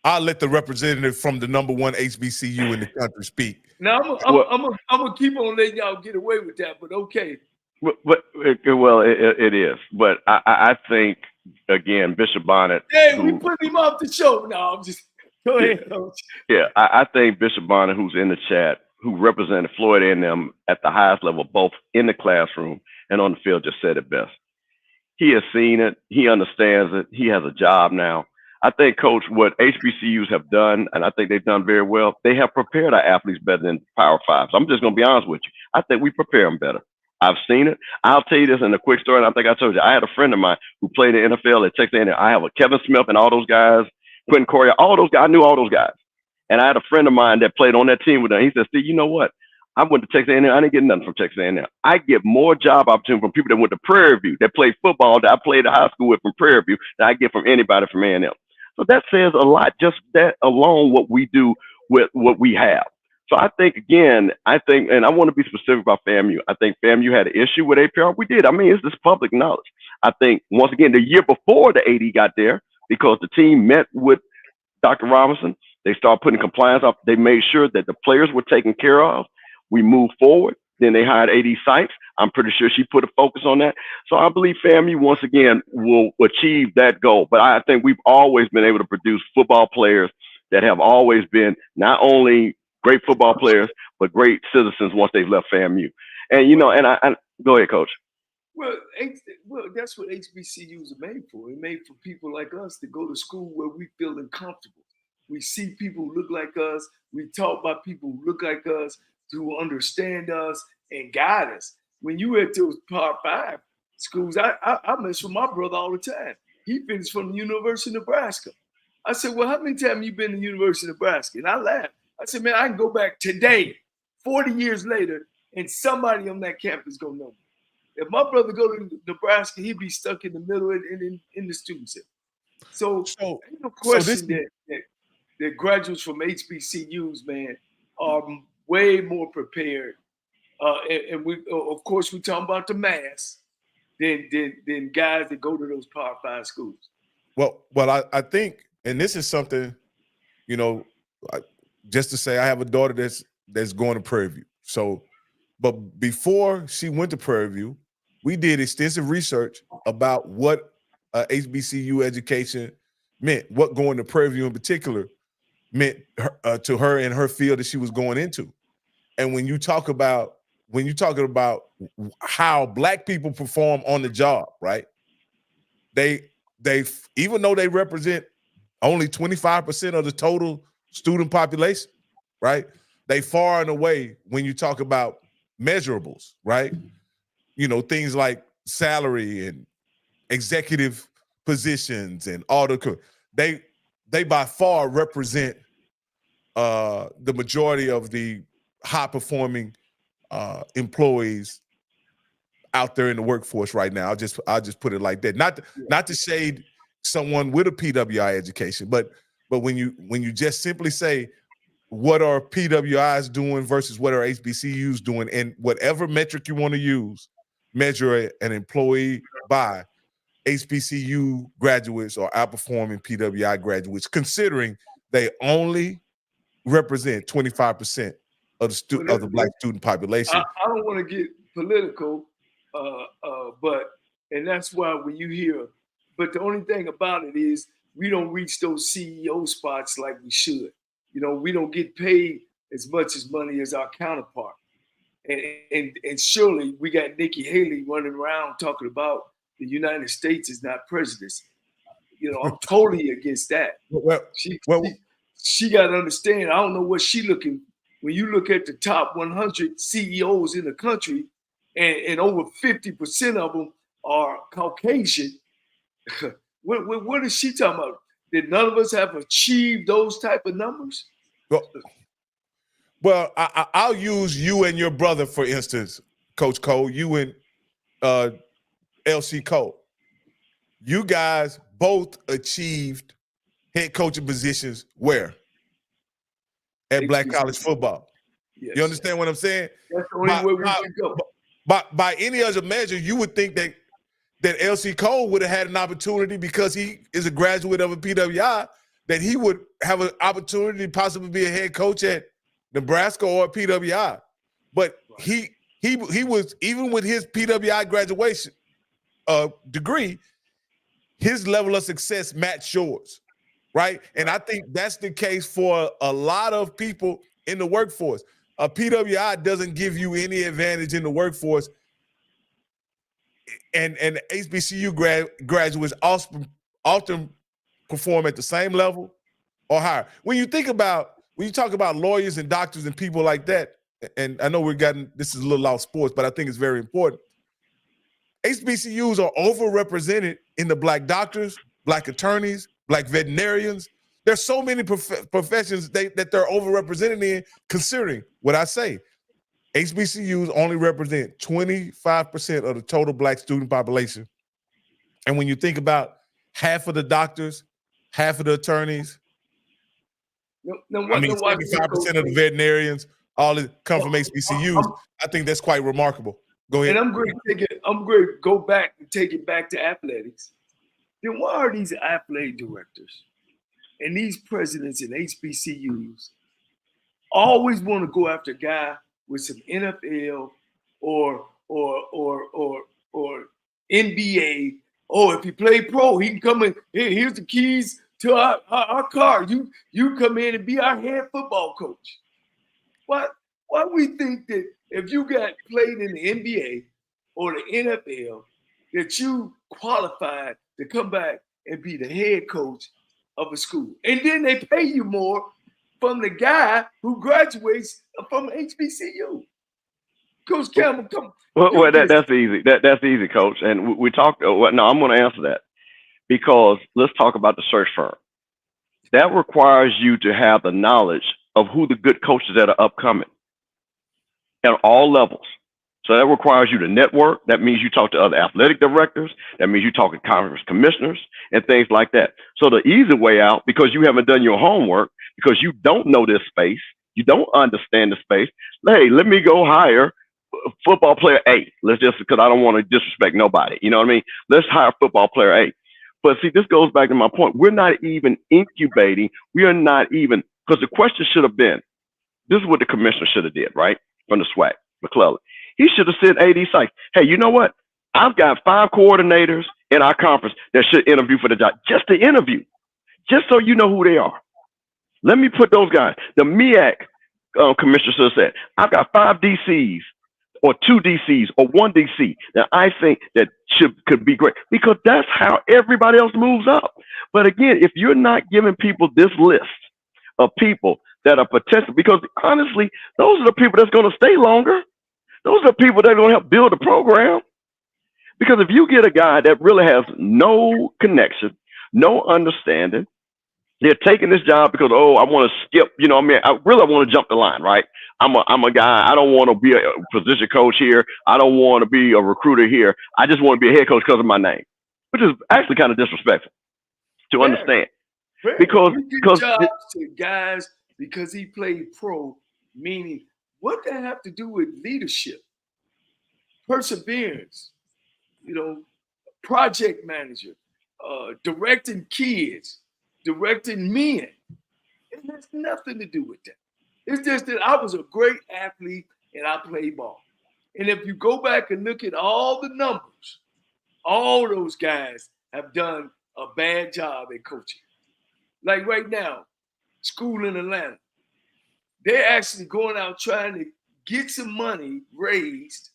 I'll let the representative from the number one HBCU in the country speak. Now I'm gonna keep on letting y'all get away with that, but okay. Well, it is. But I think, again, Bishop Bonnet. Hey, we put him off the show. No, I'm just go ahead, Coach. Yeah, I think Bishop Bonnet, who's in the chat, who represented Florida A&M at the highest level, both in the classroom and on the field, just said it best. He has seen it. He understands it. He has a job now. I think, Coach, what HBCUs have done, and I think they've done very well, they have prepared our athletes better than Power Fives. I'm just going to be honest with you. I think we prepare them better. I've seen it. I'll tell you this in a quick story, and I think I told you. I had a friend of mine who played in the NFL at Texas A&M. I have a Kevin Smith and all those guys, Quentin Correa, all those guys. I knew all those guys. And I had a friend of mine that played on that team with them. He said, Steve, you know what? I went to Texas A&M. I didn't get nothing from Texas A&M. I get more job opportunity from people that went to Prairie View, that played football, that I played at high school with from Prairie View, that I get from anybody from A&M. So that says a lot, just that alone, what we do with what we have. So I think, again, and I want to be specific about FAMU. I think FAMU had an issue with APR. We did. I mean, it's just public knowledge. I think, once again, the year before the AD got there, because the team met with Dr. Robinson, they started putting compliance up. They made sure that the players were taken care of. We moved forward. Then they hired AD Sykes. I'm pretty sure she put a focus on that. So I believe FAMU, once again, will achieve that goal. But I think we've always been able to produce football players that have always been not only great football players, but great citizens once they've left FAMU. And, I go ahead, Coach. Well, that's what HBCUs are made for. They're made for people like us to go to school where we feel comfortable. We see people who look like us. We talk about people who look like us, who understand us and guide us. When you at those Power 5 schools, I mess with my brother all the time. He finished from the University of Nebraska. I said, well, how many times you been to the University of Nebraska? And I laughed. I said, man, I can go back today, 40 years later, and somebody on that campus gonna know me. If my brother go to Nebraska, he'd be stuck in the middle in the student center. So ain't no question that graduates from HBCUs, man, are way more prepared. And we, of course, we talking about the mass than guys that go to those Power 5 schools. Well, I think, and this is something, you know, just to say, I have a daughter that's going to Prairie View. So, but before she went to Prairie View, we did extensive research about what HBCU education meant, what going to Prairie View in particular meant to her and her field that she was going into. And when you're talking about how Black people perform on the job, right? They even though they represent only 25% of the total student population, right? They far and away, when you talk about measurables, right? You know, things like salary and executive positions and all they by far represent the majority of the high performing employees out there in the workforce right now. I'll just put it like that. Not to shade someone with a PWI education, but when you just simply say, what are PWIs doing versus what are HBCUs doing, and whatever metric you want to use, measure an employee by, HBCU graduates are outperforming PWI graduates, considering they only represent 25% of the Black student population. I don't want to get political, but that's why when you hear, but the only thing about it is we don't reach those CEO spots like we should. You know, we don't get paid as much as money as our counterpart. And surely we got Nikki Haley running around talking about the United States is not prejudiced. You know, I'm totally against that. She got to understand. I don't know what she looking. When you look at the top 100 CEOs in the country, and over 50% of them are Caucasian, what is she talking about? Did none of us have achieved those type of numbers? Well, I'll use you and your brother, for instance, Coach Cole, you and LC Cole. You guys both achieved head coaching positions where? At Black college football. Yes. You understand what I'm saying? That's the only way we can go. By any other measure, you would think that LC Cole would have had an opportunity, because he is a graduate of a PWI, that he would have an opportunity to possibly be a head coach at Nebraska or a PWI. But he was, even with his PWI graduation degree, his level of success matched yours, right? And I think that's the case for a lot of people in the workforce. A PWI doesn't give you any advantage in the workforce, and HBCU graduates often perform at the same level or higher. When you talk about lawyers and doctors and people like that, and I know this is a little off sports, but I think it's very important. HBCUs are overrepresented in the Black doctors, Black attorneys, Black veterinarians. There's so many professions that they're overrepresented in, considering what I say. HBCUs only represent 25% of the total Black student population. And when you think about half of the doctors, half of the attorneys, 75% of the veterinarians, all come from HBCUs. I think that's quite remarkable. Go ahead. And I'm going to go back and take it back to athletics. Then why are these athletic directors and these presidents in HBCUs always want to go after a guy with some NFL or NBA? Oh, if he play pro, he can come in. Here's the keys to our car. You come in and be our head football coach. Why we think that if you got played in the NBA or the NFL that you qualified to come back and be the head coach of a school. And then they pay you more from the guy who graduates from HBCU. Coach Campbell, come. Well, that's easy. That's easy, Coach. And we talked. No, I'm going to answer that because let's talk about the search firm. That requires you to have the knowledge of who the good coaches that are upcoming at all levels. So that requires you to network. That means you talk to other athletic directors. That means you talk to conference commissioners and things like that. So the easy way out, because you haven't done your homework, because you don't know this space, you don't understand the space. Hey, let me go hire football player A. Let's just, because I don't want to disrespect nobody. You know what I mean? Let's hire football player A. But see, this goes back to my point. We're not even incubating. We are not even, because the question should have been, this is what the commissioner should have did, right? From the SWAC, McClellan. He should have said AD Sykes, hey, you know what? I've got 5 coordinators in our conference that should interview for the job. Just to interview, just so you know who they are. Let me put those guys. The MEAC commissioner should have said, I've got 5 DCs or 2 DCs or 1 DC that I think that could be great, because that's how everybody else moves up. But again, if you're not giving people this list of people that are potential, because honestly, those are the people that's going to stay longer. Those are people that are going to help build the program. Because if you get a guy that really has no connection, no understanding, they're taking this job because, oh, I want to skip, you know, I mean, I want to jump the line, right? I'm a guy, I don't want to be a position coach here. I don't want to be a recruiter here. I just want to be a head coach because of my name, which is actually kind of disrespectful to understand. Because jobs to guys because he played pro, meaning what that have to do with leadership, perseverance, you know, project manager, directing kids, directing men. It has nothing to do with that. It's just that I was a great athlete and I played ball. And if you go back and look at all the numbers, all those guys have done a bad job at coaching. Like right now, school in Atlanta, they're actually going out trying to get some money raised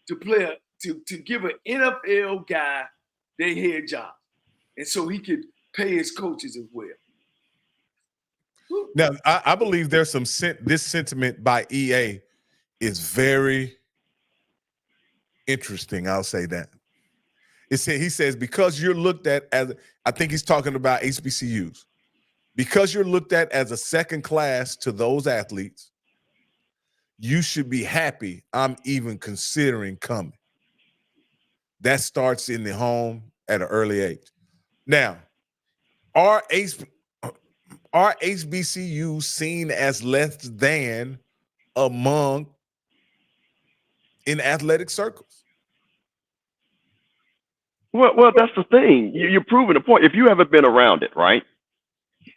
to play to give an NFL guy their head job, and so he could pay his coaches as well. Now, I believe there's some this sentiment by EA is very interesting. I'll say that. He says because you're looked at as, I think he's talking about HBCUs, because you're looked at as a second class to those athletes, you should be happy I'm even considering coming. That starts in the home at an early age. Now, are HBCUs seen as less than among in athletic circles? Well, that's the thing. You're proving the point. If you haven't been around it, right,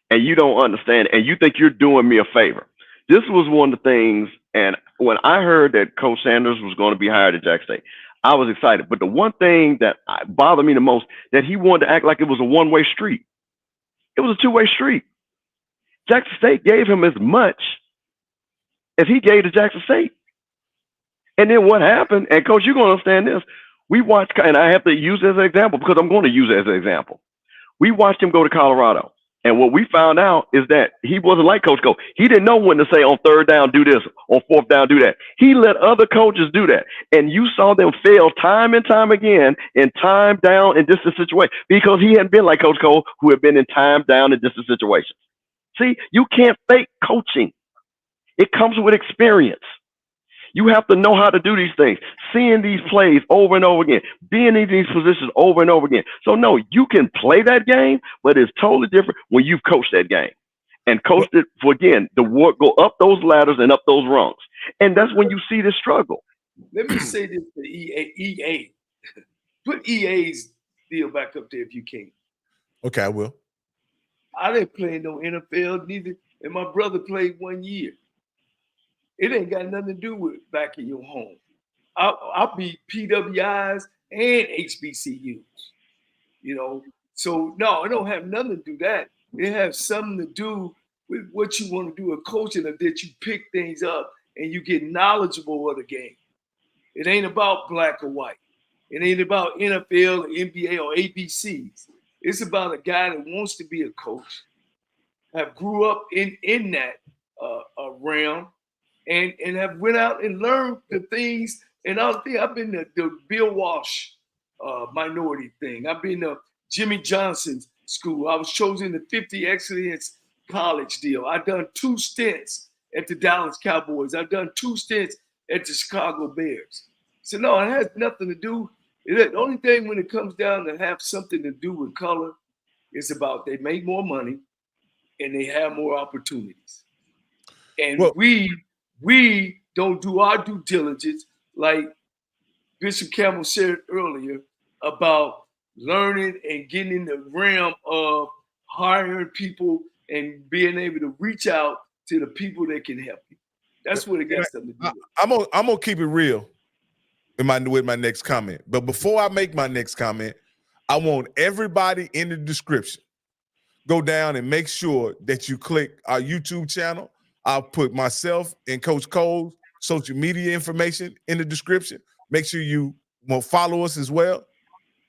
and you don't understand, and you think you're doing me a favor, this was one of the things. And when I heard that Coach Sanders was going to be hired at Jackson State, I was excited. But the one thing that bothered me the most, that he wanted to act like it was a one-way street. It was a two-way street. Jackson State gave him as much as he gave to Jackson State. And then what happened, and Coach, you're going to understand this, we watched, and I have to use it as an example because I'm going to use it as an example. We watched him go to Colorado. And what we found out is that he wasn't like Coach Cole. He didn't know when to say on 3rd down, do this, on 4th down, do that. He let other coaches do that. And you saw them fail time and time again in time down and distance situations because he hadn't been like Coach Cole, who had been in time down and distance situations. See, you can't fake coaching. It comes with experience. You have to know how to do these things, seeing these plays over and over again, being in these positions over and over again. So, no, you can play that game, but it's totally different when you've coached that game and coached it for, again, the work, go up those ladders and up those rungs. And that's when you see the struggle. Let me say this to EA. Put EA's deal back up there if you can. Okay, I will. I didn't play no NFL neither, and my brother played 1 year. It ain't got nothing to do with back in your home. I'll be PWIs and HBCUs, you know. So, no, it don't have nothing to do that. It has something to do with what you want to do, a coaching, that you pick things up and you get knowledgeable of the game. It ain't about black or white. It ain't about NFL or NBA or ABCs. It's about a guy that wants to be a coach, have grew up in that realm, and have went out and learned the things. And I've been the Bill Walsh minority thing. I've been to Jimmy Johnson's school. I was chosen the 50 Excellence College deal. I've done 2 stints at the Dallas Cowboys. I've done 2 stints at the Chicago Bears. So no, it has nothing to do. The only thing when it comes down to have something to do with color is about they make more money and they have more opportunities. And Well, we don't do our due diligence, like Bishop Campbell said earlier, about learning and getting in the realm of hiring people and being able to reach out to the people that can help you. That's what it got something to do with. I'm gonna keep it real with my next comment. But before I make my next comment, I want everybody in the description go down and make sure that you click our YouTube channel. I'll put myself and Coach Cole's social media information in the description. Make sure you will follow us as well.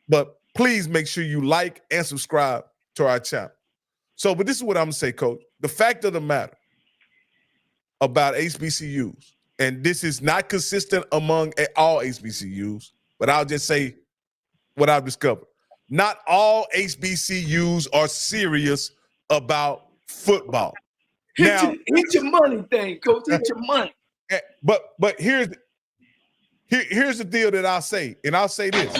But please make sure you like and subscribe to our channel. So, but this is what I'm gonna say, Coach. The fact of the matter about HBCUs, and this is not consistent among all HBCUs, but I'll just say what I've discovered. Not all HBCUs are serious about football. Hit your money thing, Coach. Hit your money. But here's the deal that I'll say, and I'll say this.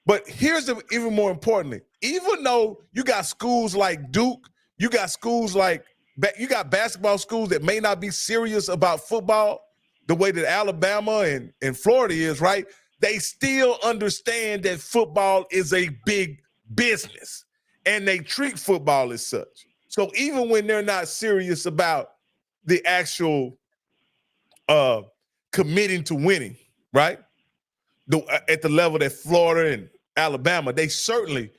But here's even more importantly, even though you got schools like Duke, you got basketball schools that may not be serious about football the way that Alabama and Florida is, right? They still understand that football is a big business and they treat football as such. So even when they're not serious about the actual committing to winning, right? At the level that Florida and Alabama, they certainly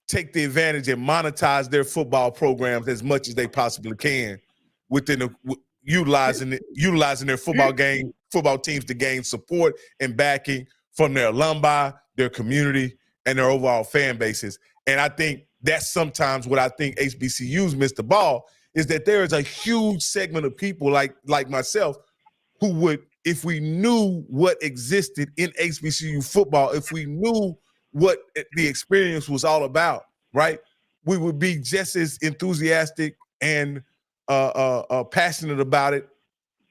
take the advantage and monetize their football programs as much as they possibly can within utilizing their football teams to gain support and backing from their alumni, their community, and their overall fan bases. And I think that's sometimes what I think HBCUs miss the ball is that there is a huge segment of people like myself who would, if we knew what existed in HBCU football, if we knew what the experience was all about, right, we would be just as enthusiastic and passionate about it,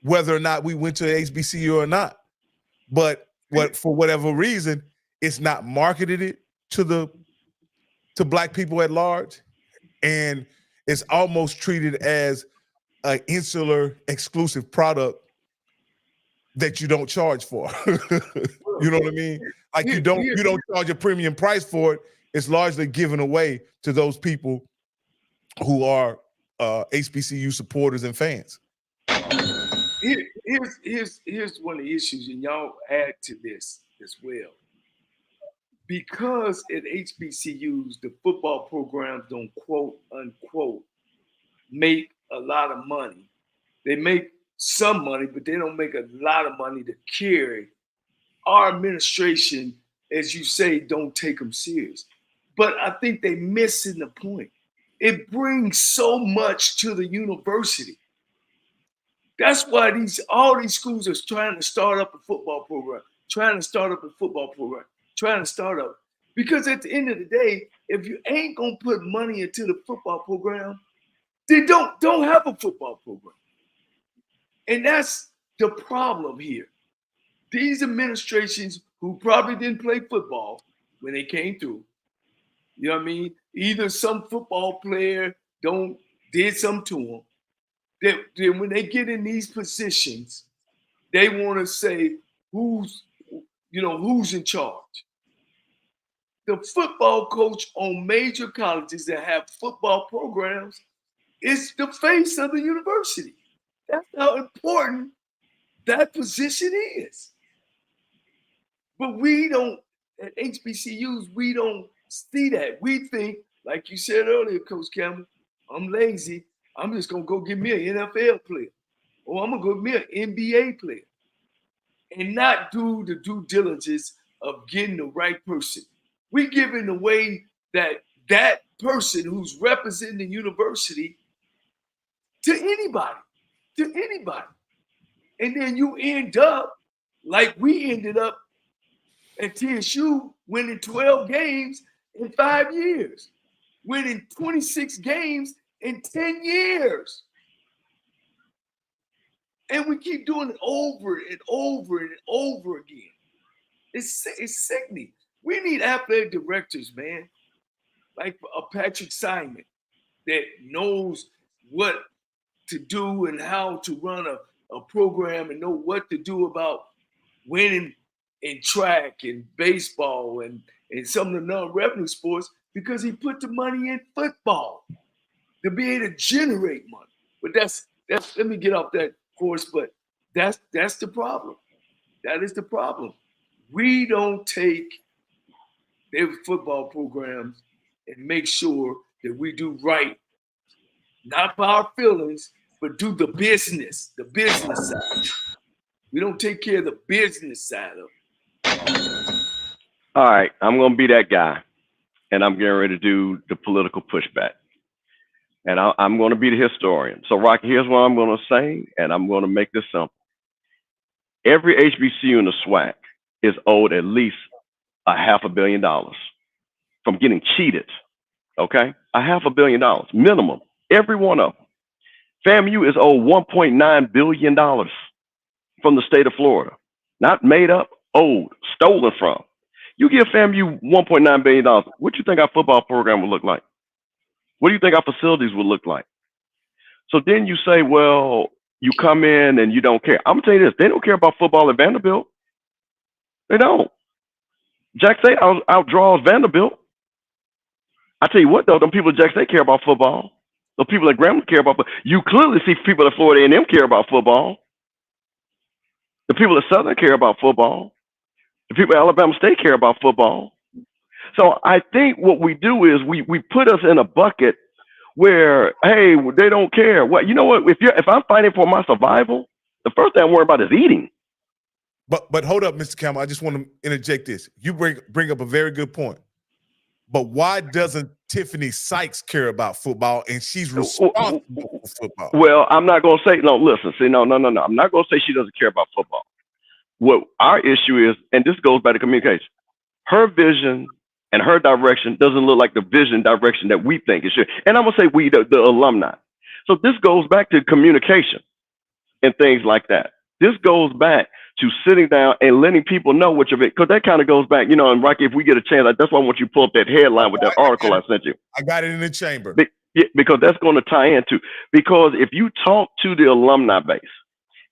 whether or not we went to HBCU or not. But for whatever reason, it's not marketed it to Black people at large, and it's almost treated as an insular exclusive product that you don't charge for. You know what I mean? Like you don't charge a premium price for it. It's largely given away to those people who are HBCU supporters and fans. Here's one of the issues, and y'all add to this as well. Because at HBCUs, the football programs don't quote unquote make a lot of money. They make some money, but they don't make a lot of money to carry. Our administration, as you say, don't take them serious. But I think they're missing the point. It brings so much to the university. That's why all these schools are trying to start up a football program, Because at the end of the day, if you ain't gonna put money into the football program, then don't have a football program. And that's the problem here. These administrations who probably didn't play football when they came through, you know what I mean? Either some football player did something to them. Then when they get in these positions, they want to say who's in charge. The football coach on major colleges that have football programs is the face of the university. That's how important that position is. But we don't, at HBCUs, we don't see that. We think, like you said earlier, Coach Campbell, I'm lazy. I'm just going to go get me an NFL player. Or I'm going to go get me an NBA player. and not do the due diligence of getting the right person. We giving away that person who's representing the university to anybody. And then you end up like we ended up at TSU winning 12 games in 5 years, winning 26 games in 10 years. And we keep doing it over and over and over again. It's sickening. We need athletic directors, man, like a Patrick Simon that knows what to do and how to run a program and know what to do about winning in track and baseball and some of the non-revenue sports, because he put the money in football to be able to generate money. But that's let me get off that course, but that's the problem. That is the problem. We don't take their football programs and make sure that we do right, not for our feelings, but do the business side. We don't take care of the business side of it. All right, I'm going to be that guy, and I'm getting ready to do the political pushback. And I'm going to be the historian. So, Rocky, here's what I'm going to say, and I'm going to make this simple. Every HBCU in the SWAC is owed at least $500 million from getting cheated, okay? $500 million, minimum, every one of them. FAMU is owed $1.9 billion from the state of Florida. Not made up, owed, stolen from. You give FAMU $1.9 billion, what do you think our football program would look like? What do you think our facilities would look like? So then you say, well, you come in and you don't care. I'm gonna tell you this, they don't care about football at Vanderbilt. They don't. Jack State outdraws Vanderbilt. I tell you what though, them people at Jack State care about football. The people at Grambling care about football. You clearly see people at Florida A&M care about football. The people at Southern care about football. The people at Alabama State care about football. So I think what we do is we put us in a bucket where, hey, they don't care. Well, you know what? If I'm fighting for my survival, the first thing I'm worried about is eating. But hold up, Mr. Campbell. I just want to interject this. You bring up a very good point. But why doesn't Tiffany Sykes care about football, and she's responsible for football? Well, I'm not going to say, no, listen, see, no. I'm not going to say she doesn't care about football. What our issue is, and this goes back to communication, her vision and her direction doesn't look like the vision direction that we think it should. And I'm going to say we, the alumni. So this goes back to communication and things like that. This goes back to sitting down and letting people know what you're, because that kind of goes back, and Rocky, if we get a chance, that's why I want you to pull up that headline with that article I sent you. I got it in the chamber. Because that's going to tie into, because if you talk to the alumni base,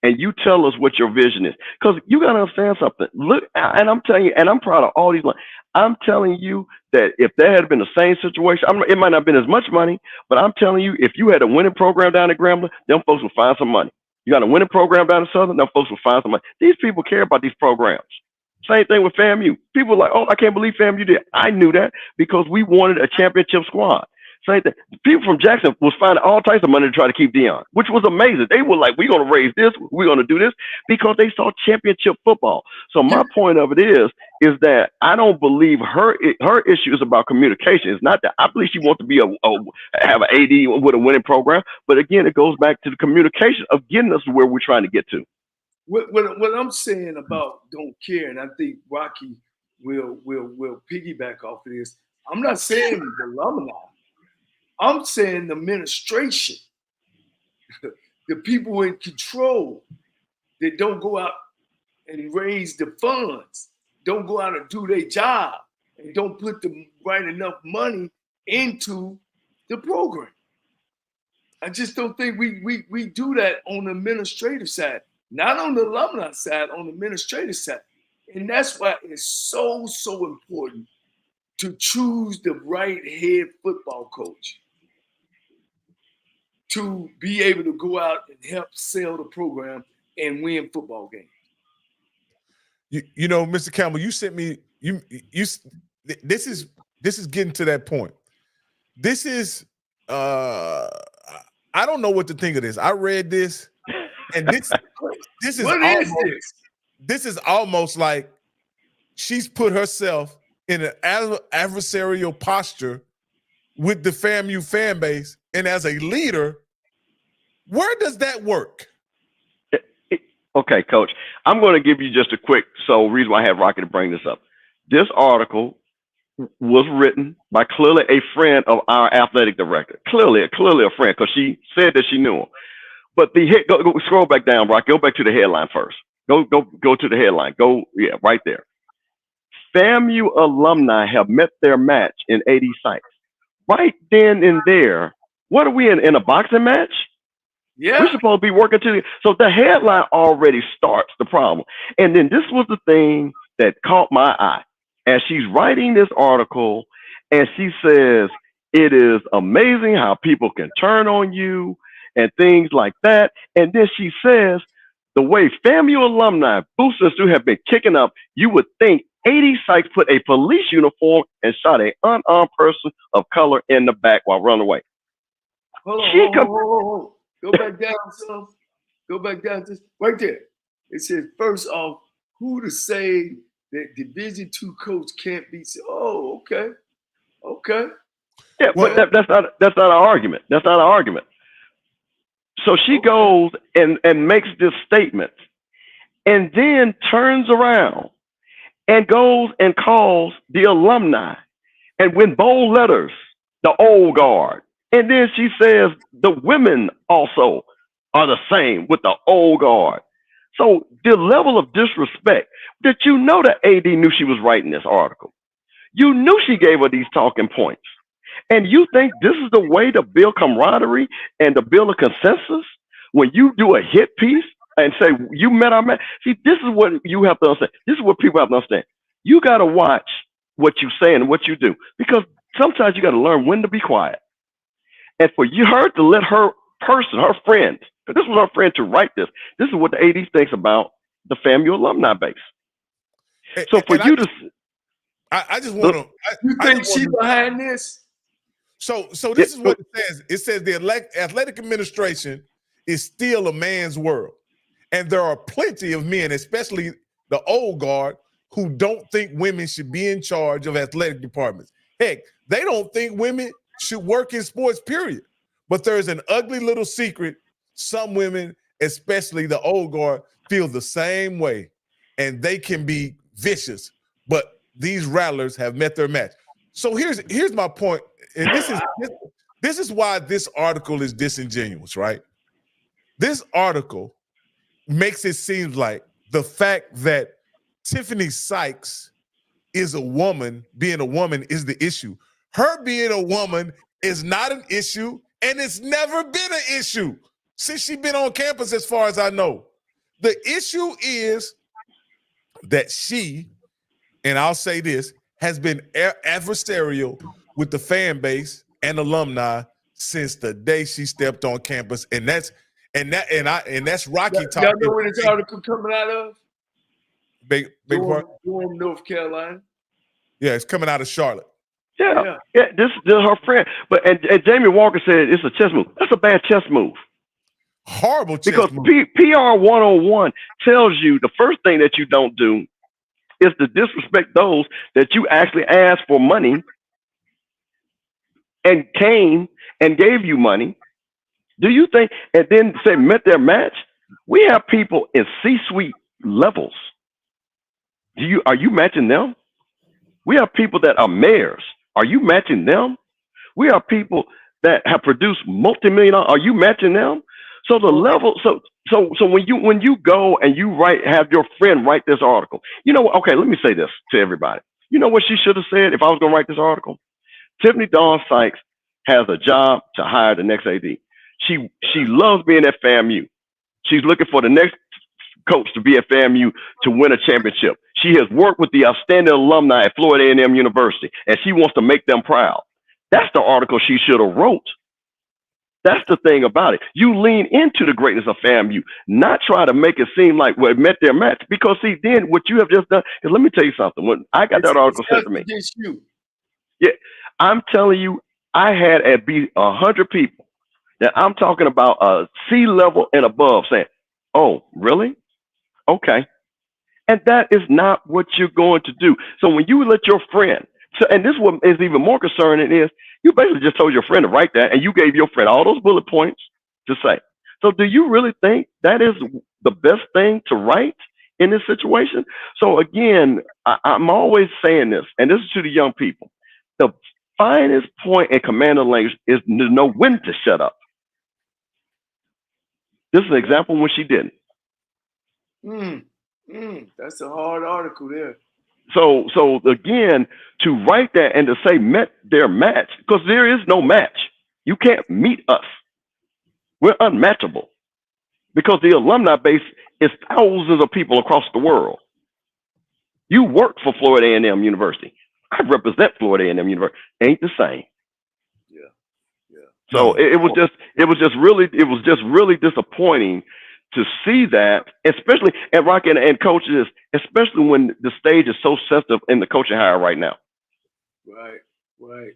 and you tell us what your vision is, because you got to understand something. Look, and I'm telling you, and I'm proud of all these. I'm telling you that if there had been the same situation, it might not have been as much money, but I'm telling you, if you had a winning program down at Grambling, them folks will find some money. You got a winning program down at Southern, them folks will find some money. These people care about these programs. Same thing with FAMU. People are like, oh, I can't believe FAMU did. I knew that because we wanted a championship squad. Same thing. People from Jackson was finding all types of money to try to keep Dion, which was amazing. They were like, we're going to raise this, we're going to do this, because they saw championship football. So my point of it is that I don't believe her issue is about communication. It's not that. I believe she wants to be have an AD with a winning program, but again, it goes back to the communication of getting us to where we're trying to get to. What I'm saying about don't care, and I think Rocky will piggyback off of this. I'm not saying the alumni. I'm saying the administration, the people in control that don't go out and raise the funds, don't go out and do their job, and don't put the right enough money into the program. I just don't think we do that on the administrative side, not on the alumni side, on the administrative side. And that's why it's so important to choose the right head football coach to be able to go out and help sell the program and win football games. Mr. Campbell, you sent me this is getting to that point. This is I don't know what to think of this. I read this, and this is what is this? this is almost like she's put herself in an adversarial posture with the FAMU fan base, and as a leader, where does that work? Okay, Coach, I'm going to give you just a quick reason why I had Rocky to bring this up. This article was written by clearly a friend of our athletic director, clearly a friend, because she said that she knew him. But go scroll back down, Rocky. Go back to the headline first. Go to the headline. Right there. FAMU alumni have met their match in 80 sites. Right then and there, what are we in a boxing match? Yeah. We're supposed to be working so the headline already starts the problem. And then this was the thing that caught my eye. As she's writing this article, and she says, it is amazing how people can turn on you and things like that. And then she says, the way FAMU alumni boosters who have been kicking up, you would think 80 sites put a police uniform and shot an unarmed person of color in the back while running away. Hold on. Go back down, son. Go back down, just right there. It says, first off, who to say that Division II coach can't be? Oh, okay. Yeah, well, but that's not an argument. That's not an argument. So she goes and makes this statement, and then turns around and goes and calls the alumni, and with bold letters, the old guard. And then she says the women also are the same with the old guard. So the level of disrespect that that AD knew she was writing this article. You knew she gave her these talking points. And you think this is the way to build camaraderie and to build a consensus? When you do a hit piece and say, you met our man. See, this is what you have to understand. This is what people have to understand. You got to watch what you say and what you do, because sometimes you got to learn when to be quiet. And for her to let her friend, this was her friend, to write this. This is what the AD thinks about the FAMU alumni base. So for you to, I just want to. You think she's behind this? So this is what it says. It says the athletic administration is still a man's world, and there are plenty of men, especially the old guard, who don't think women should be in charge of athletic departments. Heck, they don't think women should work in sports, period. But there's an ugly little secret. Some women, especially the old guard, feel the same way, and they can be vicious. But these rattlers have met their match. So here's my point, and this is why this article is disingenuous, right? This article makes it seem like the fact that Tiffany Sykes is a woman, being a woman, is the issue. Her being a woman is not an issue, and it's never been an issue since she's been on campus, as far as I know. The issue is that she, and I'll say this, has been adversarial with the fan base and alumni since the day she stepped on campus, and that's Rocky talking. Y'all know where this article coming out of? Big part. North Carolina. Yeah, it's coming out of Charlotte. Yeah. This is her friend. But and Jamie Walker said it's a chess move. That's a bad chess move. Horrible chess because move. PR 101 tells you the first thing that you don't do is to disrespect those that you actually asked for money and came and gave you money. Do you think, and then say met their match? We have people in C-suite levels. Are you matching them? We have people that are mayors. Are you matching them? We have people that have produced multi-million. Are you matching them? So the level, so when you go and you have your friend write this article, you know what? Okay, let me say this to everybody. You know what she should have said if I was going to write this article? Tiffany Dawn Sykes has a job to hire the next AD. She loves being at FAMU. She's looking for the next coach to be at FAMU to win a championship. She has worked with the outstanding alumni at Florida A&M University, and she wants to make them proud. That's the article she should have wrote. That's the thing about it. You lean into the greatness of FAMU, not try to make it seem like it met their match. Because see, then what you have just done, because let me tell you something. When I got that article sent to me, yeah, I'm telling you, I had at least 100 people that I'm talking about C level and above saying, "Oh, really? Okay." And that is not what you're going to do. So when you let your friend, and this one is even more concerning, is you basically just told your friend to write that, and you gave your friend all those bullet points to say. So do you really think that is the best thing to write in this situation? So again, I'm always saying this, and this is to the young people. The finest point in command of language is to know when to shut up. This is an example when she didn't. That's a hard article there. So again, to write that and to say met their match, because there is no match. You can't meet us. We're unmatchable because the alumni base is thousands of people across the world. You work for Florida A&M University. I represent Florida A&M University. Ain't the same. Yeah. So it was just really disappointing to see that, especially and Rock and coaches, especially when the stage is so sensitive in the coaching hire right now. Right.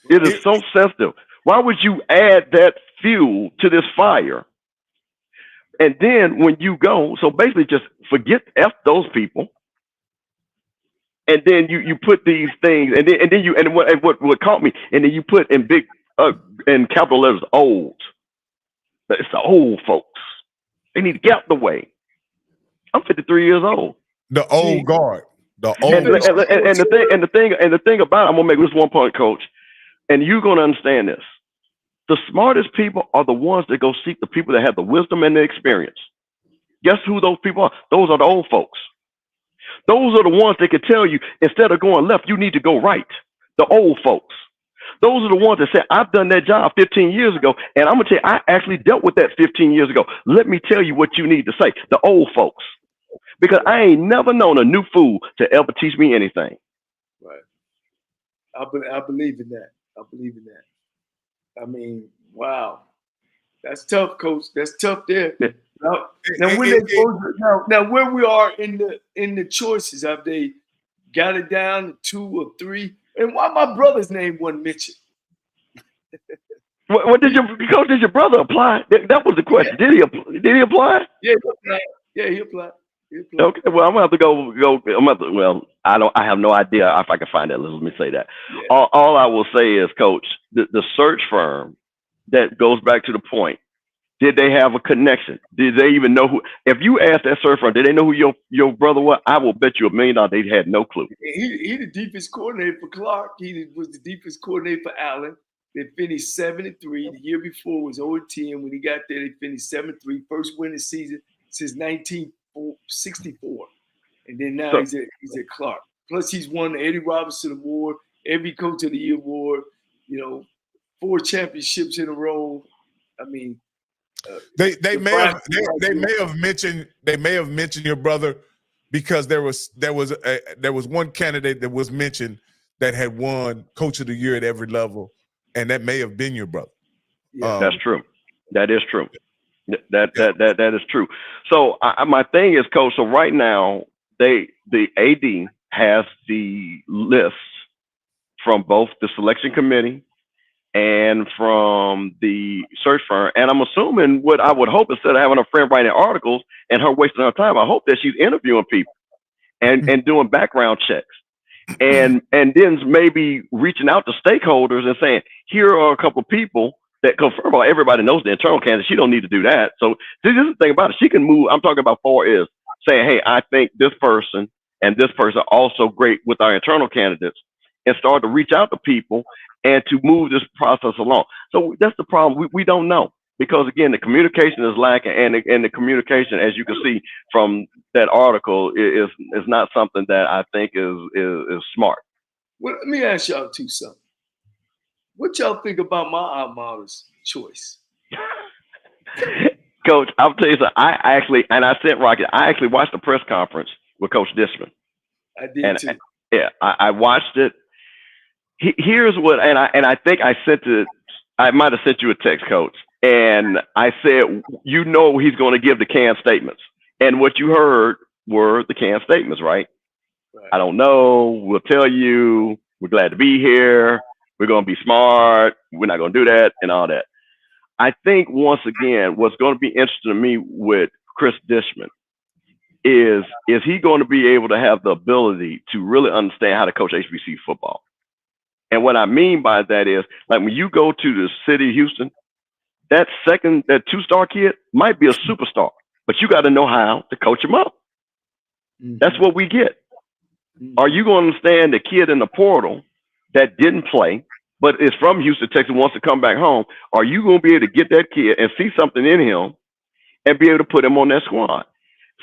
It is so sensitive. Why would you add that fuel to this fire? And then when you go, so basically just forget F those people. And then you put these things, and then what caught me, and then you put in big in capital letters old. It's the old folks. They need to get out the way. I'm 53 years old. The old guard. The old and the thing about it, I'm gonna make this one point, Coach, and you're gonna understand this. The smartest people are the ones that go seek the people that have the wisdom and the experience. Guess who those people are? Those are the old folks. Those are the ones that can tell you instead of going left, you need to go right. The old folks. Those are the ones that say, I've done that job 15 years ago, and I'm going to tell you, I actually dealt with that 15 years ago. Let me tell you what you need to say. The old folks. Because I ain't never known a new fool to ever teach me anything. Right. I believe in that. I mean, wow. That's tough, Coach. That's tough there. Yeah. Now where we are in the choices, have they got it down to 2 or 3? And why my brother's name wasn't mentioned? What did your brother apply? That was the question. Yeah. Did he apply? Yeah, he applied. Okay, well, I'm gonna have to go. I have no idea if I can find that. Let me say that. Yeah. All I will say is, Coach, the search firm that goes back to the point. Did they have a connection? Did they even know who? If you asked that search firm, did they know who your brother was? I will bet you $1 million they had no clue. He the defense coordinator for Clark. He was the defense coordinator for Allen. They finished 7-3. The year before was 0-10. When he got there, they finished 7-3. First winning season since 1964. And then now he's at Clark. Plus, he's won the Eddie Robinson Award, every Coach of the Year award. 4 championships in a row. I mean, they may have mentioned your brother because there was one candidate that was mentioned that had won Coach of the Year at every level, and that may have been your brother. Yeah. That's true. That is true. That is true. So my thing is, Coach. So right now, the AD has the list from both the selection committee and from the search firm. And I'm assuming what I would hope, instead of having a friend writing articles and her wasting her time, I hope that she's interviewing people and doing background checks. And then maybe reaching out to stakeholders and saying, here are a couple of people that, because first of all, everybody knows the internal candidate. She don't need to do that. So this is the thing about it. She can move. I'm talking about is saying, hey, I think this person and this person are also great with our internal candidates, and start to reach out to people and to move this process along. So that's the problem. We don't know, because again, the communication is lacking, and the communication, as you can see from that article, is not something that I think is smart. Well, let me ask y'all something. What y'all think about my alma mater's choice? Coach, I'll tell you something. I sent Rocky. I actually watched the press conference with Coach Dishman. I did too. I watched it. Here's what, and I think I sent it. I might have sent you a text, Coach, and I said, he's going to give the canned statements, and what you heard were the canned statements, right? I don't know. We'll tell you. We're glad to be here. We're going to be smart. We're not going to do that, and all that. I think once again, what's going to be interesting to me with Chris Dishman is he going to be able to have the ability to really understand how to coach HBCU football? And what I mean by that is, like, when you go to the city of Houston, that 2-star kid might be a superstar, but you got to know how to coach him up. That's what we get. Are you going to understand the kid in the portal that didn't play, but is from Houston, Texas, wants to come back home? Are you going to be able to get that kid and see something in him and be able to put him on that squad?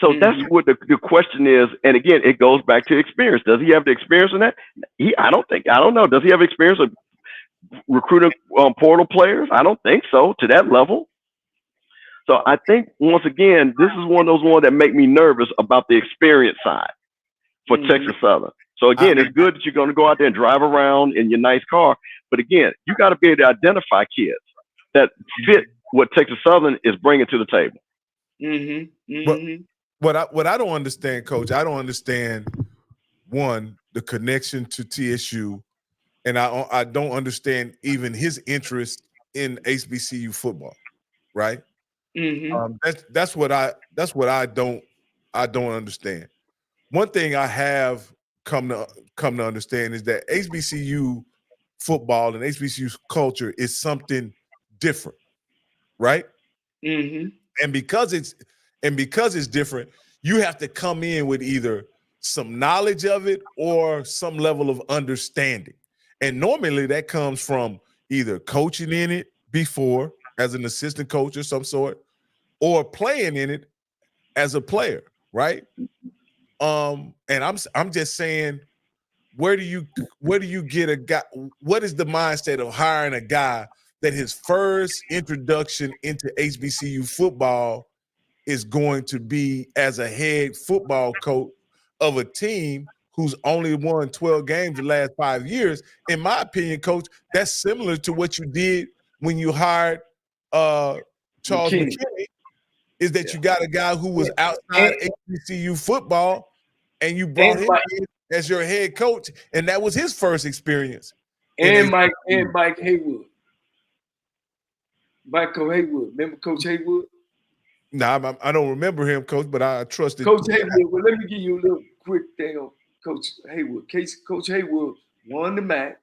So that's what the question is. And again, it goes back to experience. Does he have the experience in that? I don't know. Does he have experience of recruiting portal players? I don't think so, to that level. So I think, once again, this is one of those ones that make me nervous about the experience side for Texas Southern. So again, it's good that you're going to go out there and drive around in your nice car. But again, you got to be able to identify kids that fit what Texas Southern is bringing to the table. But what I don't understand, Coach, I don't understand, one, the connection to TSU, and I don't understand even his interest in HBCU football, right? That's what I don't understand. One thing I have come to understand is that HBCU football and HBCU culture is something different, right? And because it's different, you have to come in with either some knowledge of it or some level of understanding. And normally that comes from either coaching in it before as an assistant coach or some sort, or playing in it as a player, right? And I'm just saying, where do you get a guy? What is the mindset of hiring a guy that his first introduction into HBCU football is going to be as a head football coach of a team who's only won 12 games the last 5 years? In my opinion, Coach, that's similar to what you did when you hired Charles McKinney, is that you got a guy who was outside HBCU football and you brought him in as your head coach, and that was his first experience. And Mike Haywood. Michael Haywood. Remember Coach Haywood? Nah, I don't remember him, Coach, but I trusted Coach Haywood. Well, let me give you a little quick thing on Coach Haywood. Coach Haywood won the MAC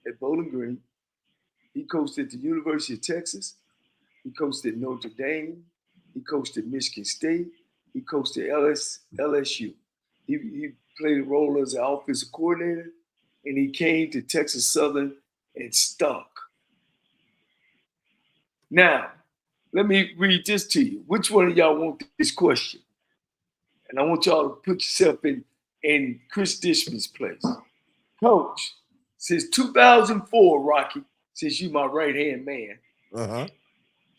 at Bowling Green. He coached at the University of Texas. He coached at Notre Dame. He coached at Michigan State. He coached at LSU. He played a role as an offensive coordinator, and he came to Texas Southern and stunk. Now, let me read this to you. Which one of y'all want this question? And I want y'all to put yourself in Chris Dishman's place. Coach, since 2004, Rocky, since you my right-hand man,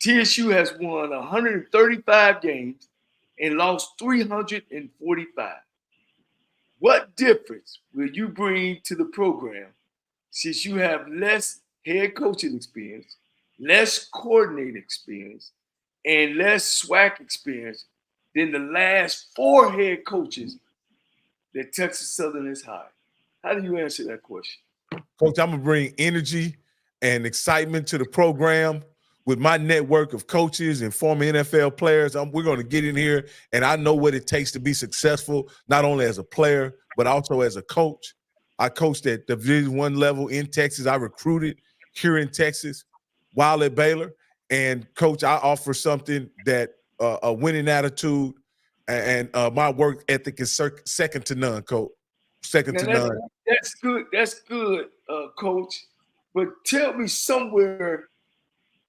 TSU has won 135 games and lost 345. What difference will you bring to the program since you have less head coaching experience, less coordinating experience, and less SWAC experience than the last 4 head coaches that Texas Southern has hired? How do you answer that question? Coach, I'm going to bring energy and excitement to the program with my network of coaches and former NFL players. We're going to get in here, and I know what it takes to be successful, not only as a player, but also as a coach. I coached at the Division I level in Texas. I recruited here in Texas while at Baylor. And, Coach, I offer something that a winning attitude and my work ethic is second to none, Coach. Second to none. That's good. That's good, Coach. But tell me somewhere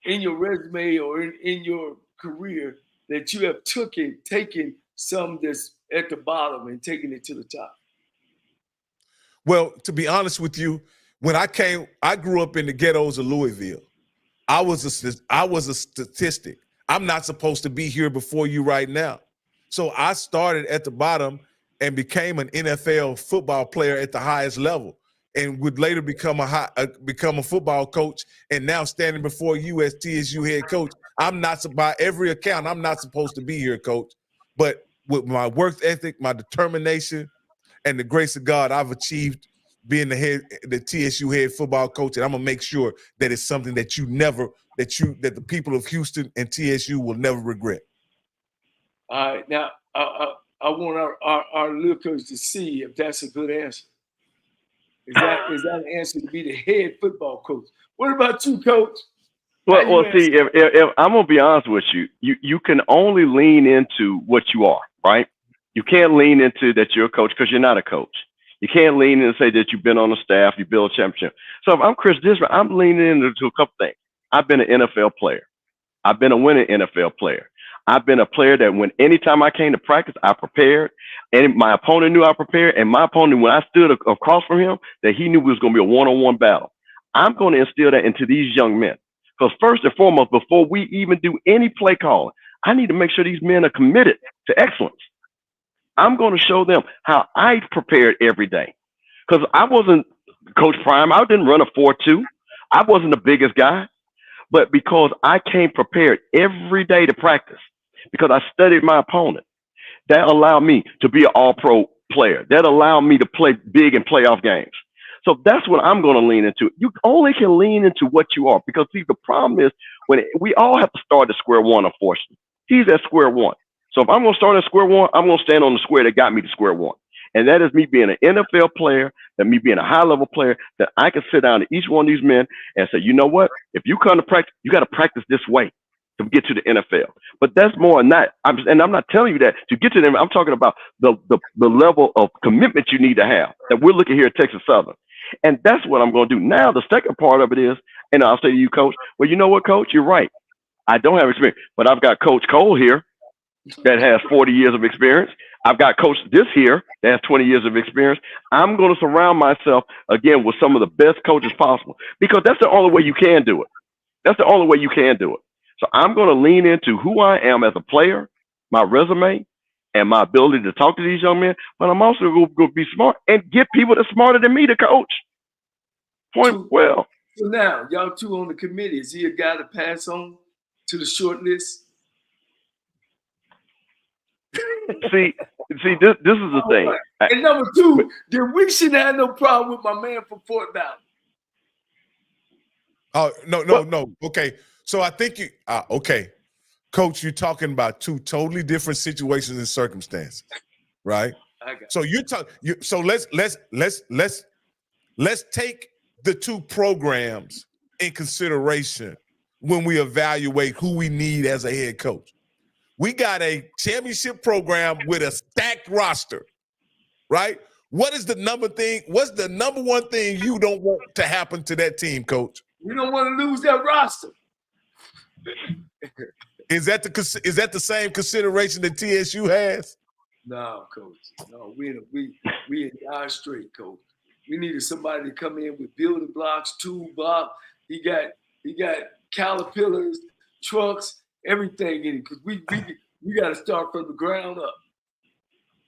in your resume or in your career that you have taken some that's at the bottom and taken it to the top. Well, to be honest with you, when I grew up in the ghettos of Louisville. I was a statistic. I'm not supposed to be here before you right now. So I started at the bottom and became an NFL football player at the highest level, and would later become a football coach, and now standing before you as TSU head coach. I'm not, by every account, I'm not supposed to be here, Coach. But with my work ethic, my determination, and the grace of God, I've achieved being the TSU head football coach, and I'm gonna make sure that it's something that that the people of Houston and TSU will never regret. All right, now I want our lookers to see if that's a good answer. Is that an answer to be the head football coach? What about you, coach? Well, see, if I'm gonna be honest with you, you can only lean into what you are, right? You can't lean into that you're a coach because you're not a coach. You can't lean in and say that you've been on the staff, you build a championship. So if I'm Chris Disman, I'm leaning into a couple things. I've been an NFL player. I've been a winning NFL player. I've been a player that when anytime I came to practice, I prepared, and my opponent knew I prepared, and my opponent, when I stood across from him, that he knew it was going to be a one-on-one battle. I'm going to instill that into these young men. Because first and foremost, before we even do any play calling, I need to make sure these men are committed to excellence. I'm going to show them how I prepared every day. Because I wasn't Coach Prime. I didn't run a 4.2. I wasn't the biggest guy. But because I came prepared every day to practice, because I studied my opponent, that allowed me to be an all-pro player. That allowed me to play big in playoff games. So that's what I'm going to lean into. You only can lean into what you are, because see, the problem is when we all have to start at square one, unfortunately. He's at square one. So if I'm going to start at square one, I'm going to stand on the square that got me to square one. And that is me being an NFL player, that me being a high-level player, that I can sit down to each one of these men and say, you know what? If you come to practice, you got to practice this way to get to the NFL. But that's more than that. I'm not telling you that to get to them. I'm talking about the level of commitment you need to have that we're looking here at Texas Southern. And that's what I'm going to do. Now, the second part of it is, and I'll say to you, Coach, well, you know what, Coach? You're right. I don't have experience, but I've got Coach Cole here that has 40 years of experience. I've got Coach this here that has 20 years of experience. I'm going to surround myself, again, with some of the best coaches possible, because that's the only way you can do it. That's the only way you can do it. So I'm going to lean into who I am as a player, my resume, and my ability to talk to these young men, but I'm also going to be smart and get people that's smarter than me to coach. Point well. So now, y'all two on the committee, is he a guy to pass on to the short list? See, this is the thing. Right. And number two, then we shouldn't have no problem with my man from Fort Valley. Oh, no. Okay. So I think okay. Coach, you're talking about two totally different situations and circumstances, right? So so let's take the two programs in consideration when we evaluate who we need as a head coach. We got a championship program with a stacked roster, right? What's the number one thing you don't want to happen to that team, Coach? We don't want to lose that roster. Is that the same consideration that TSU has? No, Coach. No, we in dire straight, Coach. We needed somebody to come in with building blocks, toolbox. He got caterpillars, trucks, everything in it, because we got to start from the ground up.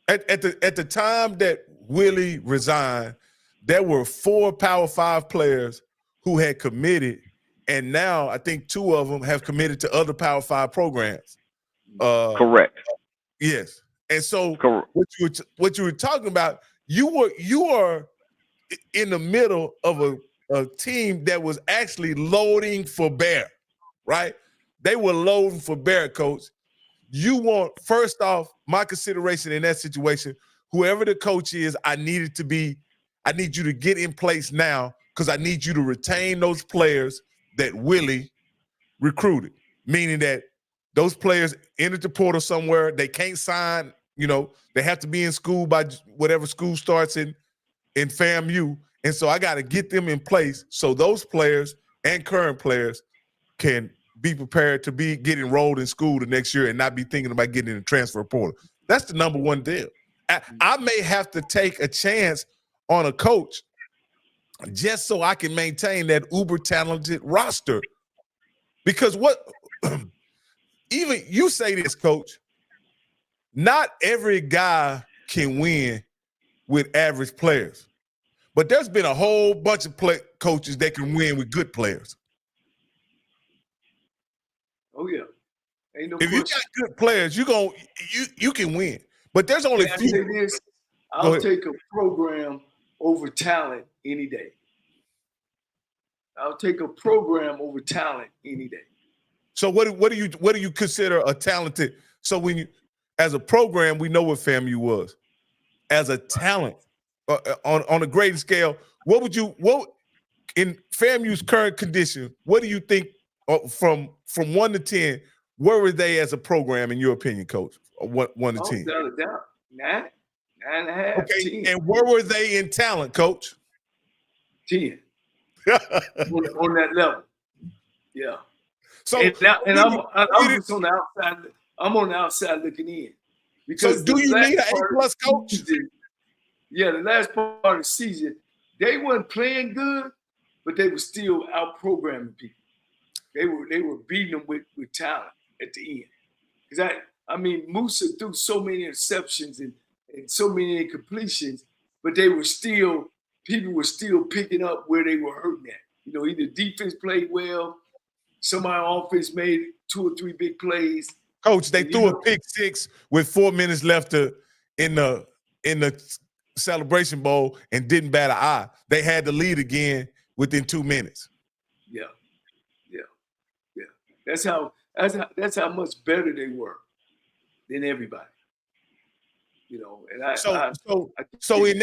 At the time that Willie resigned, there were 4 Power 5 players who had committed, and now I think 2 of them have committed to other Power 5 programs. Correct. Yes. And so correct. what you were talking about, you are in the middle of a team that was actually loading for bear, right? They were loading for bear, Coach. You want, first off, my consideration in that situation, whoever the coach is, I need you to get in place now, because I need you to retain those players that Willie recruited, meaning that those players entered the portal somewhere, they can't sign, they have to be in school by whatever school starts in FAMU. And so I got to get them in place so those players and current players can be prepared to get enrolled in school the next year and not be thinking about getting in the transfer portal. That's the number one deal. I may have to take a chance on a coach just so I can maintain that uber talented roster. Because even you say this, Coach, not every guy can win with average players. But there's been a whole bunch of coaches that can win with good players. Oh yeah, ain't no if question. You got good players, you can win. But there's only I say this, I'll take a program over talent any day. I'll take a program over talent any day. So what do you consider a talented? So when as a program, we know what FAMU was. As a talent, on a grading scale, what in FAMU's current condition, what do you think from 1 to 10, where were they as a program in your opinion, Coach? 1 to 10. Without a doubt. 9.5, Okay, 10. and where were they in talent, Coach? 10. on that level. Yeah. So I'm just on the outside. I'm on the outside looking in. Because so do you need an A+ coach? Yeah, the last part of the season, they weren't playing good, but they were still out programming people. They were beating them with talent at the end. Because I mean, Musa threw so many interceptions and so many incompletions, but people were still picking up where they were hurting at. You know, either defense played well, somebody on offense made 2 or 3 big plays. Coach, they threw a pick 6 with 4 minutes left in the Celebration Bowl and didn't bat an eye. They had the lead again within 2 minutes. Yeah. That's how much better they were than everybody. You know, and so in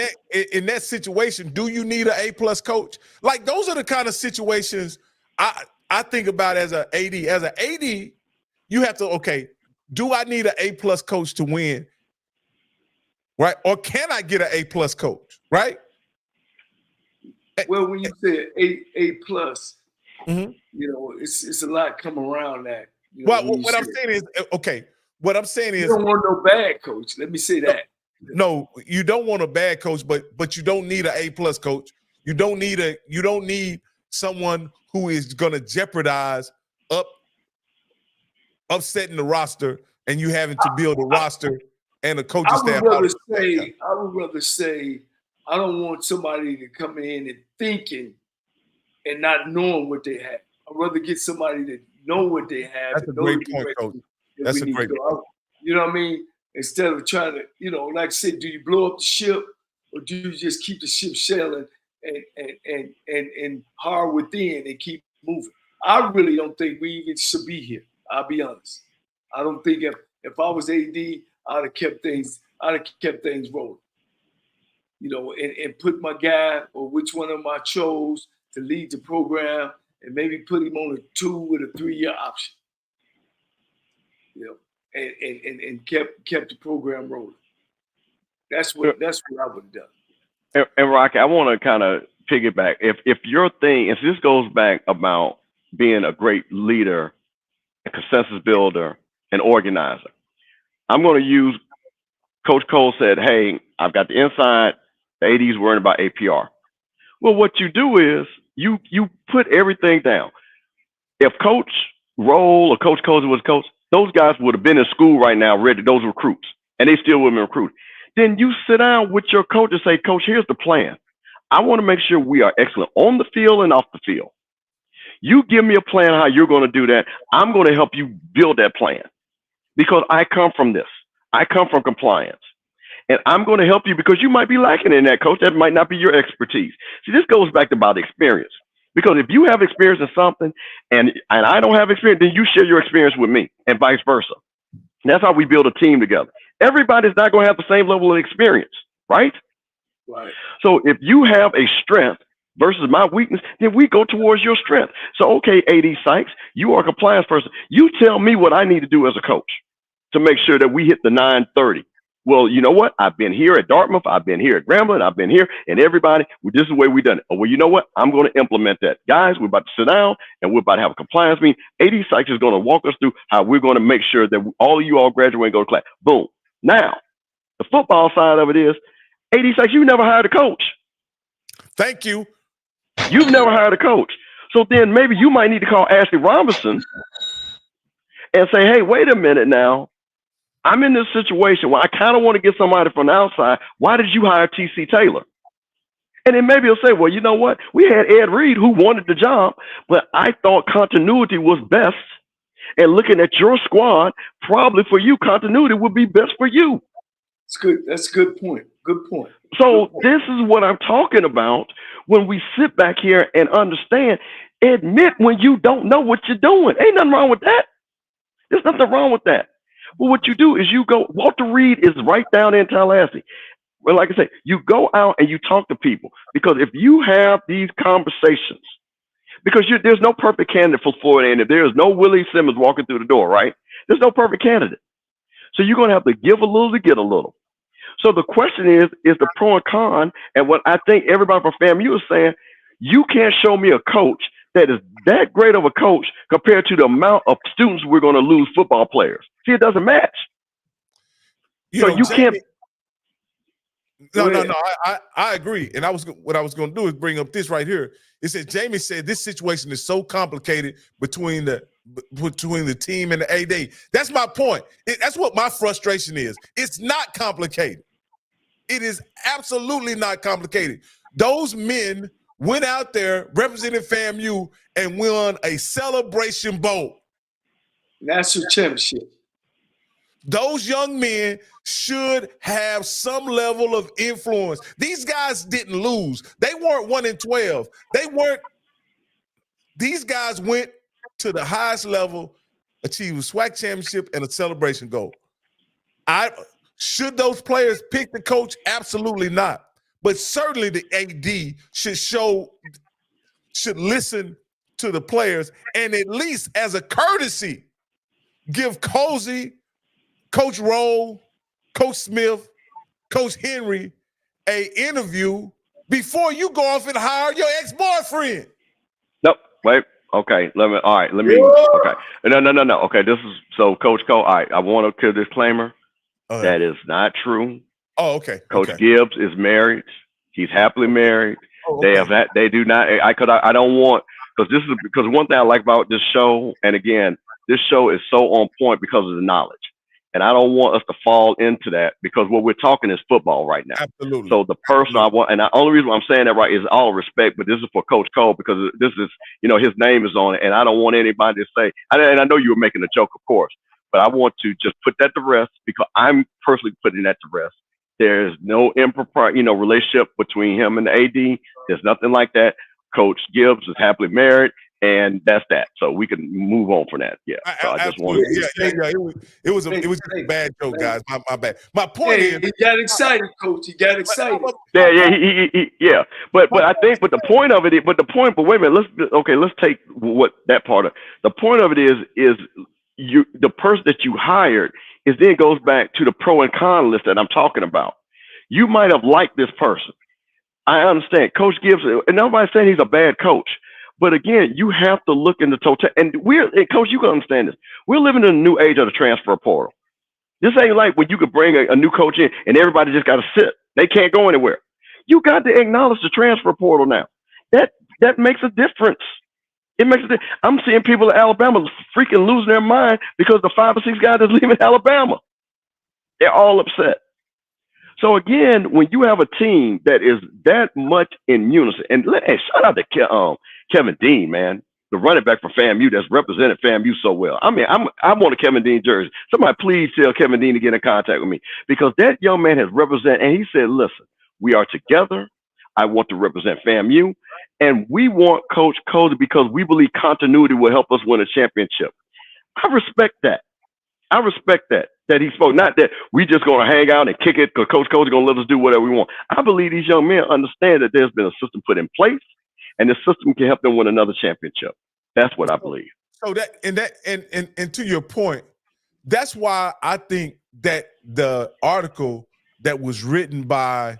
that situation, do you need an A+ coach? Like, those are the kind of situations I think about as an AD. As an AD, you have to, okay, do I need an A+ coach to win? Right? Or can I get an A+ coach? Right? Well, when you say A+, you know, it's a lot come around that. You know, well, what I'm saying is, okay, what I'm saying is, you don't want no bad coach. Let me say that. No, you don't want a bad coach, but you don't need an A+ coach. You don't need someone who is going to jeopardize upsetting the roster and you having to build a roster and a coaching staff. I would rather say I don't want somebody to come in and thinking and not knowing what they have. I'd rather get somebody that know what they have. That's a great point, Coach. That's a great point. You know what I mean? Instead of trying to, you know, like I said, do you blow up the ship or do you just keep the ship sailing and hard within and keep moving? I really don't think we even should be here. I'll be honest. I don't think if I was AD, I'd have kept things rolling. You know, and put my guy or which one of them I chose to lead the program and maybe put him on a 2 with a 3-year option. You know, and kept the program rolling. That's what I would have done. And Rocky, I want to kind of piggyback. If your thing, if this goes back about being a great leader, a consensus builder, and organizer, I'm going to use Coach Cole said, hey, I've got the inside, the AD's worrying about APR. Well, what you do is you put everything down. If Coach Roll or Coach Cozy was coach, those guys would have been in school right now, ready, those recruits, and they still wouldn't recruit. Then you sit down with your coach and say, Coach, here's the plan. I want to make sure we are excellent on the field and off the field. You give me a plan how you're going to do that. I'm going to help you build that plan because I come from this. I come from compliance. And I'm going to help you because you might be lacking in that, Coach. That might not be your expertise. See, this goes back to about experience. Because if you have experience in something and I don't have experience, then you share your experience with me and vice versa. And that's how we build a team together. Everybody's not going to have the same level of experience, right? Right. So if you have a strength versus my weakness, then we go towards your strength. So, okay, AD Sykes, you are a compliance person. You tell me what I need to do as a coach to make sure that we hit the 930. Well, you know what? I've been here at Dartmouth. I've been here at Grambling. I've been here. And everybody, this is the way we've done it. Oh, well, you know what? I'm going to implement that. Guys, we're about to sit down and we're about to have a compliance meeting. AD Sykes is going to walk us through how we're going to make sure that all of you all graduate and go to class. Boom. Now, the football side of it is, AD Sykes, you never hired a coach. Thank you. You've never hired a coach. So then maybe you might need to call Ashley Robinson and say, hey, wait a minute now. I'm in this situation where I kind of want to get somebody from the outside. Why did you hire T.C. Taylor? And then maybe he'll say, well, you know what? We had Ed Reed who wanted the job, but I thought continuity was best. And looking at your squad, probably for you, continuity would be best for you. It's good. That's a good point. Good point. So this is what I'm talking about when we sit back here and understand, admit when you don't know what you're doing. Ain't nothing wrong with that. There's nothing wrong with that. Well, what you do is you go. Walter Reed is right down in Tallahassee. Well, like I say, you go out and you talk to people, because if you have these conversations, because there's no perfect candidate for Florida, and if there is no Willie Simmons walking through the door, right? There's no perfect candidate. So you're going to have to give a little to get a little. So the question is the pro and con, and what I think everybody from FAMU is saying, you can't show me a coach that is that great of a coach compared to the amount of students we're going to lose football players. See, it doesn't match. So you can't. No. I agree. And what I was going to do is bring up this right here. It said Jamie said this situation is so complicated between the team and the AD. That's my point. That's what my frustration is. It's not complicated. It is absolutely not complicated. Those men went out there representing FAMU and won a Celebration Bowl. National championship. Those young men should have some level of influence. These guys didn't lose. They weren't 1-12. These guys went to the highest level, achieved a SWAC championship and a celebration goal. Should those players pick the coach? Absolutely not. But certainly the AD should listen to the players, and at least as a courtesy, give Cozy, Coach Rowe, Coach Smith, Coach Henry an interview before you go off and hire your ex-boyfriend. Nope. Wait. Okay. Okay. No. Okay. This is so Coach Cole. All right. I want to give a disclaimer. That is not true. Oh, okay. Coach Gibbs is married. He's happily married. Oh, okay. They do not. I don't want, because one thing I like about this show, and again, this show is so on point because of the knowledge. And I don't want us to fall into that, because what we're talking is football right now. Absolutely. So the person I want, and the only reason why I'm saying that right is all respect, but this is for Coach Cole, because this is, his name is on it, and I don't want anybody to say, and I know you were making a joke, of course, but I want to just put that to rest, because I'm personally putting that to rest. There's no improper, relationship between him and the AD. There's nothing like that. Coach Gibbs is happily married, and that's that. So we can move on from that. Yeah. So I just wanted. It was just a bad joke, guys. My bad. My point is, he got excited, Coach. He got excited. Yeah. But I think, but wait a minute. Let's take what that part of the point of it is the person that you hired then goes back to the pro and con list that I'm talking about. You might have liked this person. I understand. Coach Gibbs, and nobody's saying he's a bad coach. But again, you have to look in the total. And Coach, you can understand this. We're living in a new age of the transfer portal. This ain't like when you could bring a new coach in and everybody just got to sit. They can't go anywhere. You got to acknowledge the transfer portal now. That makes a difference. It makes a difference. I'm seeing people in Alabama freaking losing their mind because the 5 or 6 guys that's leaving Alabama. They're all upset. So again, when you have a team that is that much in unison, and shout out to Kevin Dean, man, the running back for FAMU that's represented FAMU so well. I mean, I want a Kevin Dean jersey. Somebody please tell Kevin Dean to get in contact with me, because that young man has represented, and he said, listen, we are together. I want to represent FAMU, and we want Coach Cozy because we believe continuity will help us win a championship. I respect that. That he spoke, not that we just going to hang out and kick it because Coach Cozy going to let us do whatever we want. I believe these young men understand that there's been a system put in place, and the system can help them win another championship. That's what I believe. So and to your point, that's why I think that the article that was written by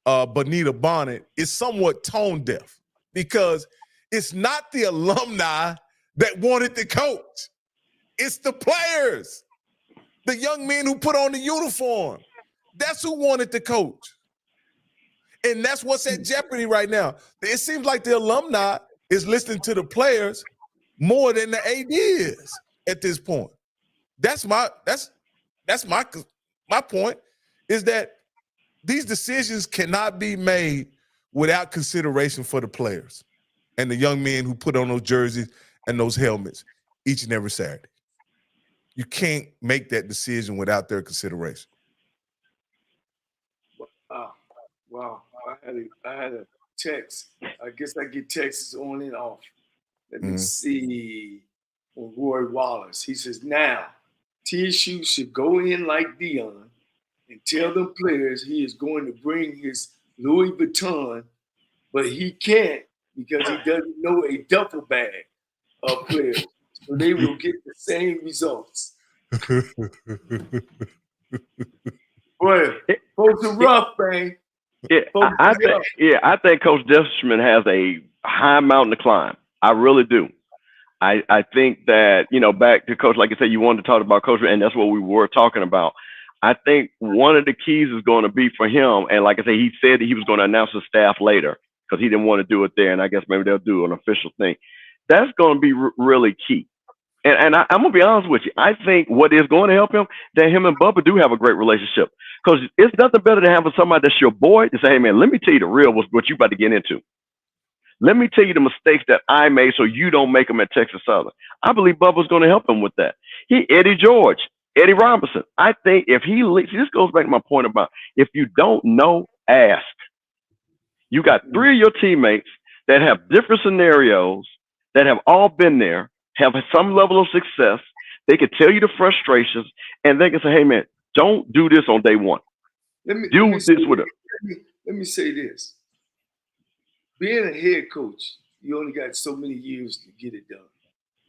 Bonita Bonnet is somewhat tone deaf, because it's not the alumni that wanted the coach. It's the players. The young men who put on the uniform. That's who wanted the coach. And that's what's at jeopardy right now. It seems like the alumni is listening to the players more than the AD is at this point. That's my point, is that these decisions cannot be made without consideration for the players and the young men who put on those jerseys and those helmets each and every Saturday. You can't make that decision without their consideration. Wow. I had a text. I guess I get texts on and off. Let me see. Roy Wallace. He says, now, TSU should go in like Dion and tell them players he is going to bring his Louis Vuitton, but he can't because he doesn't know a duffel bag of players. So they will get the same results. Boy, folks are rough, man. I think Coach Desterman has a high mountain to climb. I really do. I think that, back to Coach, like I said, you wanted to talk about Coach, and that's what we were talking about. I think one of the keys is going to be for him, and like I said, he said that he was going to announce his staff later because he didn't want to do it there, and I guess maybe they'll do an official thing. That's going to be really key. And I'm going to be honest with you. I think what is going to help him, that him and Bubba do have a great relationship. Because it's nothing better than having somebody that's your boy to say, hey, man, let me tell you the real what you about to get into. Let me tell you the mistakes that I made so you don't make them at Texas Southern. I believe Bubba's going to help him with that. Eddie George, Eddie Robinson. I think if he leaves, this goes back to my point about if you don't know, ask. You got 3 of your teammates that have different scenarios, that have all been there, have some level of success. They can tell you the frustrations, and they can say, hey, man, don't do this on day one. Let me say this. Being a head coach, you only got so many years to get it done.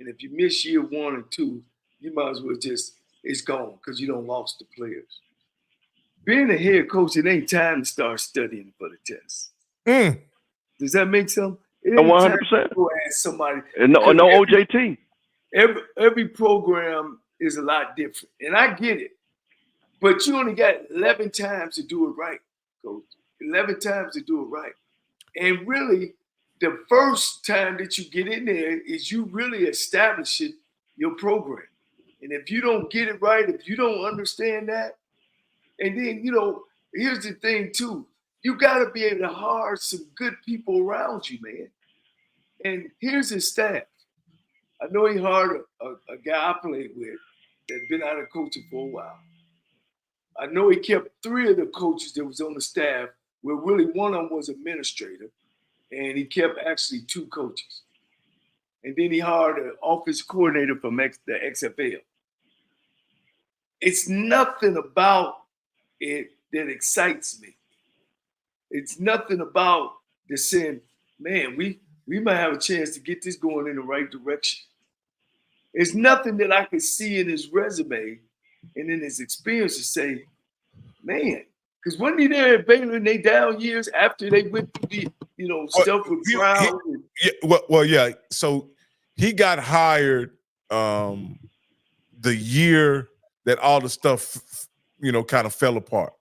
And if you miss year 1 or 2, you might as well it's gone because you don't lost the players. Being a head coach, it ain't time to start studying for the test. Does that make sense? 100%. Go ask somebody. No OJT. Every program is a lot different, and I get it. But you only got 11 times to do it right, Coach. 11 times to do it right. And really, the first time that you get in there is you really establishing your program. And if you don't get it right, if you don't understand that, and then, here's the thing, too. You got to be able to hire some good people around you, man. And here's his staff. I know he hired a guy I played with that's been out of coaching for a while. I know he kept 3 of the coaches that was on the staff, where really one of them was administrator, and he kept actually 2 coaches. And then he hired an office coordinator from the XFL. It's nothing about it that excites me. It's nothing about the saying, man, we might have a chance to get this going in the right direction. It's nothing that I could see in his resume and in his experience to say, man, because wasn't he there at Baylor in their down years after they went through the, stuff with Brown? Yeah. So he got hired the year that all the stuff, kind of fell apart.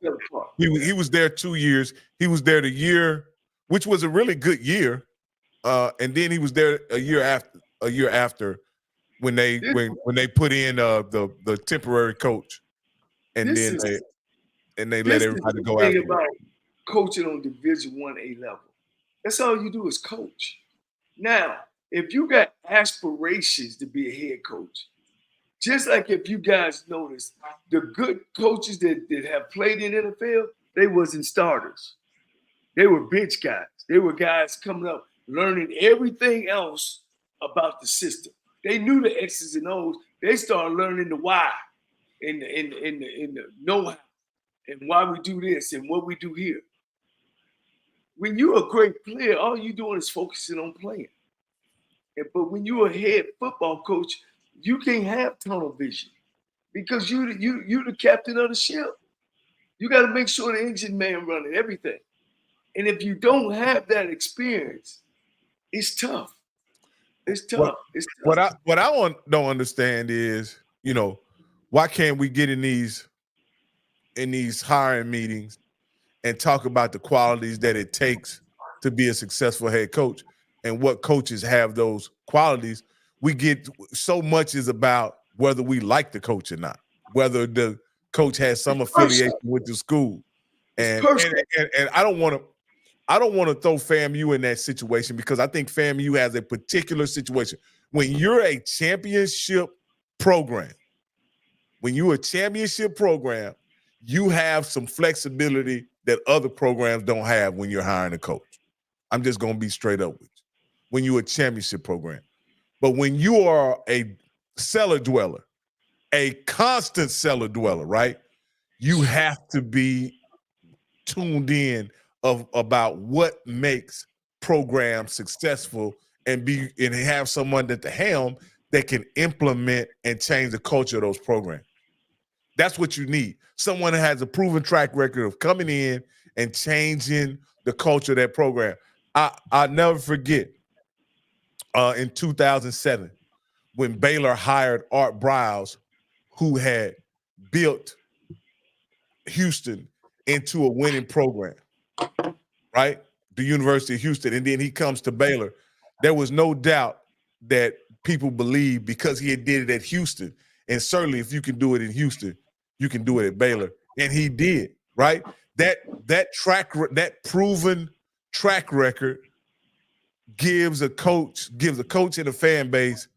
He was there 2 years. He was there the year, which was a really good year. And then he was there a year after when they put in the temporary coach, and they let everybody go after. About coaching on Division 1A level, that's all you do is coach. Now, if you got aspirations to be a head coach, just like if you guys notice, the good coaches that have played in NFL, they wasn't starters. They were bench guys. They were guys coming up, learning everything else about the system. They knew the X's and O's. They started learning the why and the know-how and why we do this and what we do here. When you're a great player, all you're doing is focusing on playing. But when you're a head football coach, you can't have tunnel vision because you the captain of the ship. You got to make sure the engine man running everything. And if you don't have that experience, it's tough. It's tough. What I don't understand is, why can't we get in these hiring meetings and talk about the qualities that it takes to be a successful head coach and what coaches have those qualities? We get so much is about whether we like the coach or not, whether the coach has some affiliation with the school. And I don't want to throw FAMU in that situation because I think FAMU has a particular situation. When you're a championship program, you have some flexibility that other programs don't have when you're hiring a coach. I'm just going to be straight up with you. When you're a championship program. But when you are a cellar dweller a constant cellar dweller, right? You have to be tuned in about what makes programs successful and have someone at the helm that can implement and change the culture of those programs. That's what you need. Someone that has a proven track record of coming in and changing the culture of that program. I'll never forget in 2007 when Baylor hired Art Briles, who had built Houston into a winning program, right? The University of Houston. And then he comes to Baylor. There was no doubt that people believed because he had did it at Houston. And certainly if you can do it in Houston, you can do it at Baylor. And he did, right? That proven track record gives a coach and a fan base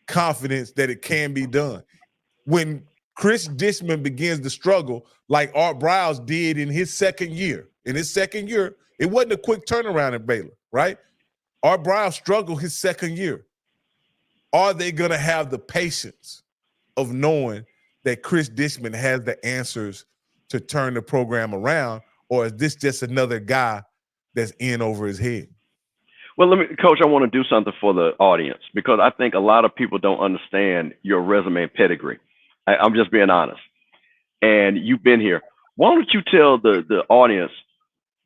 confidence that it can be done. When Chris Dishman begins to struggle like Art Briles did in his second year, it wasn't a quick turnaround at Baylor, right? Art Briles struggled his second year. Are they going to have the patience of knowing that Chris Dishman has the answers to turn the program around, or is this just another guy that's in over his head? Well, Coach, I want to do something for the audience because I think a lot of people don't understand your resume and pedigree. I'm just being honest. And you've been here. Why don't you tell the audience,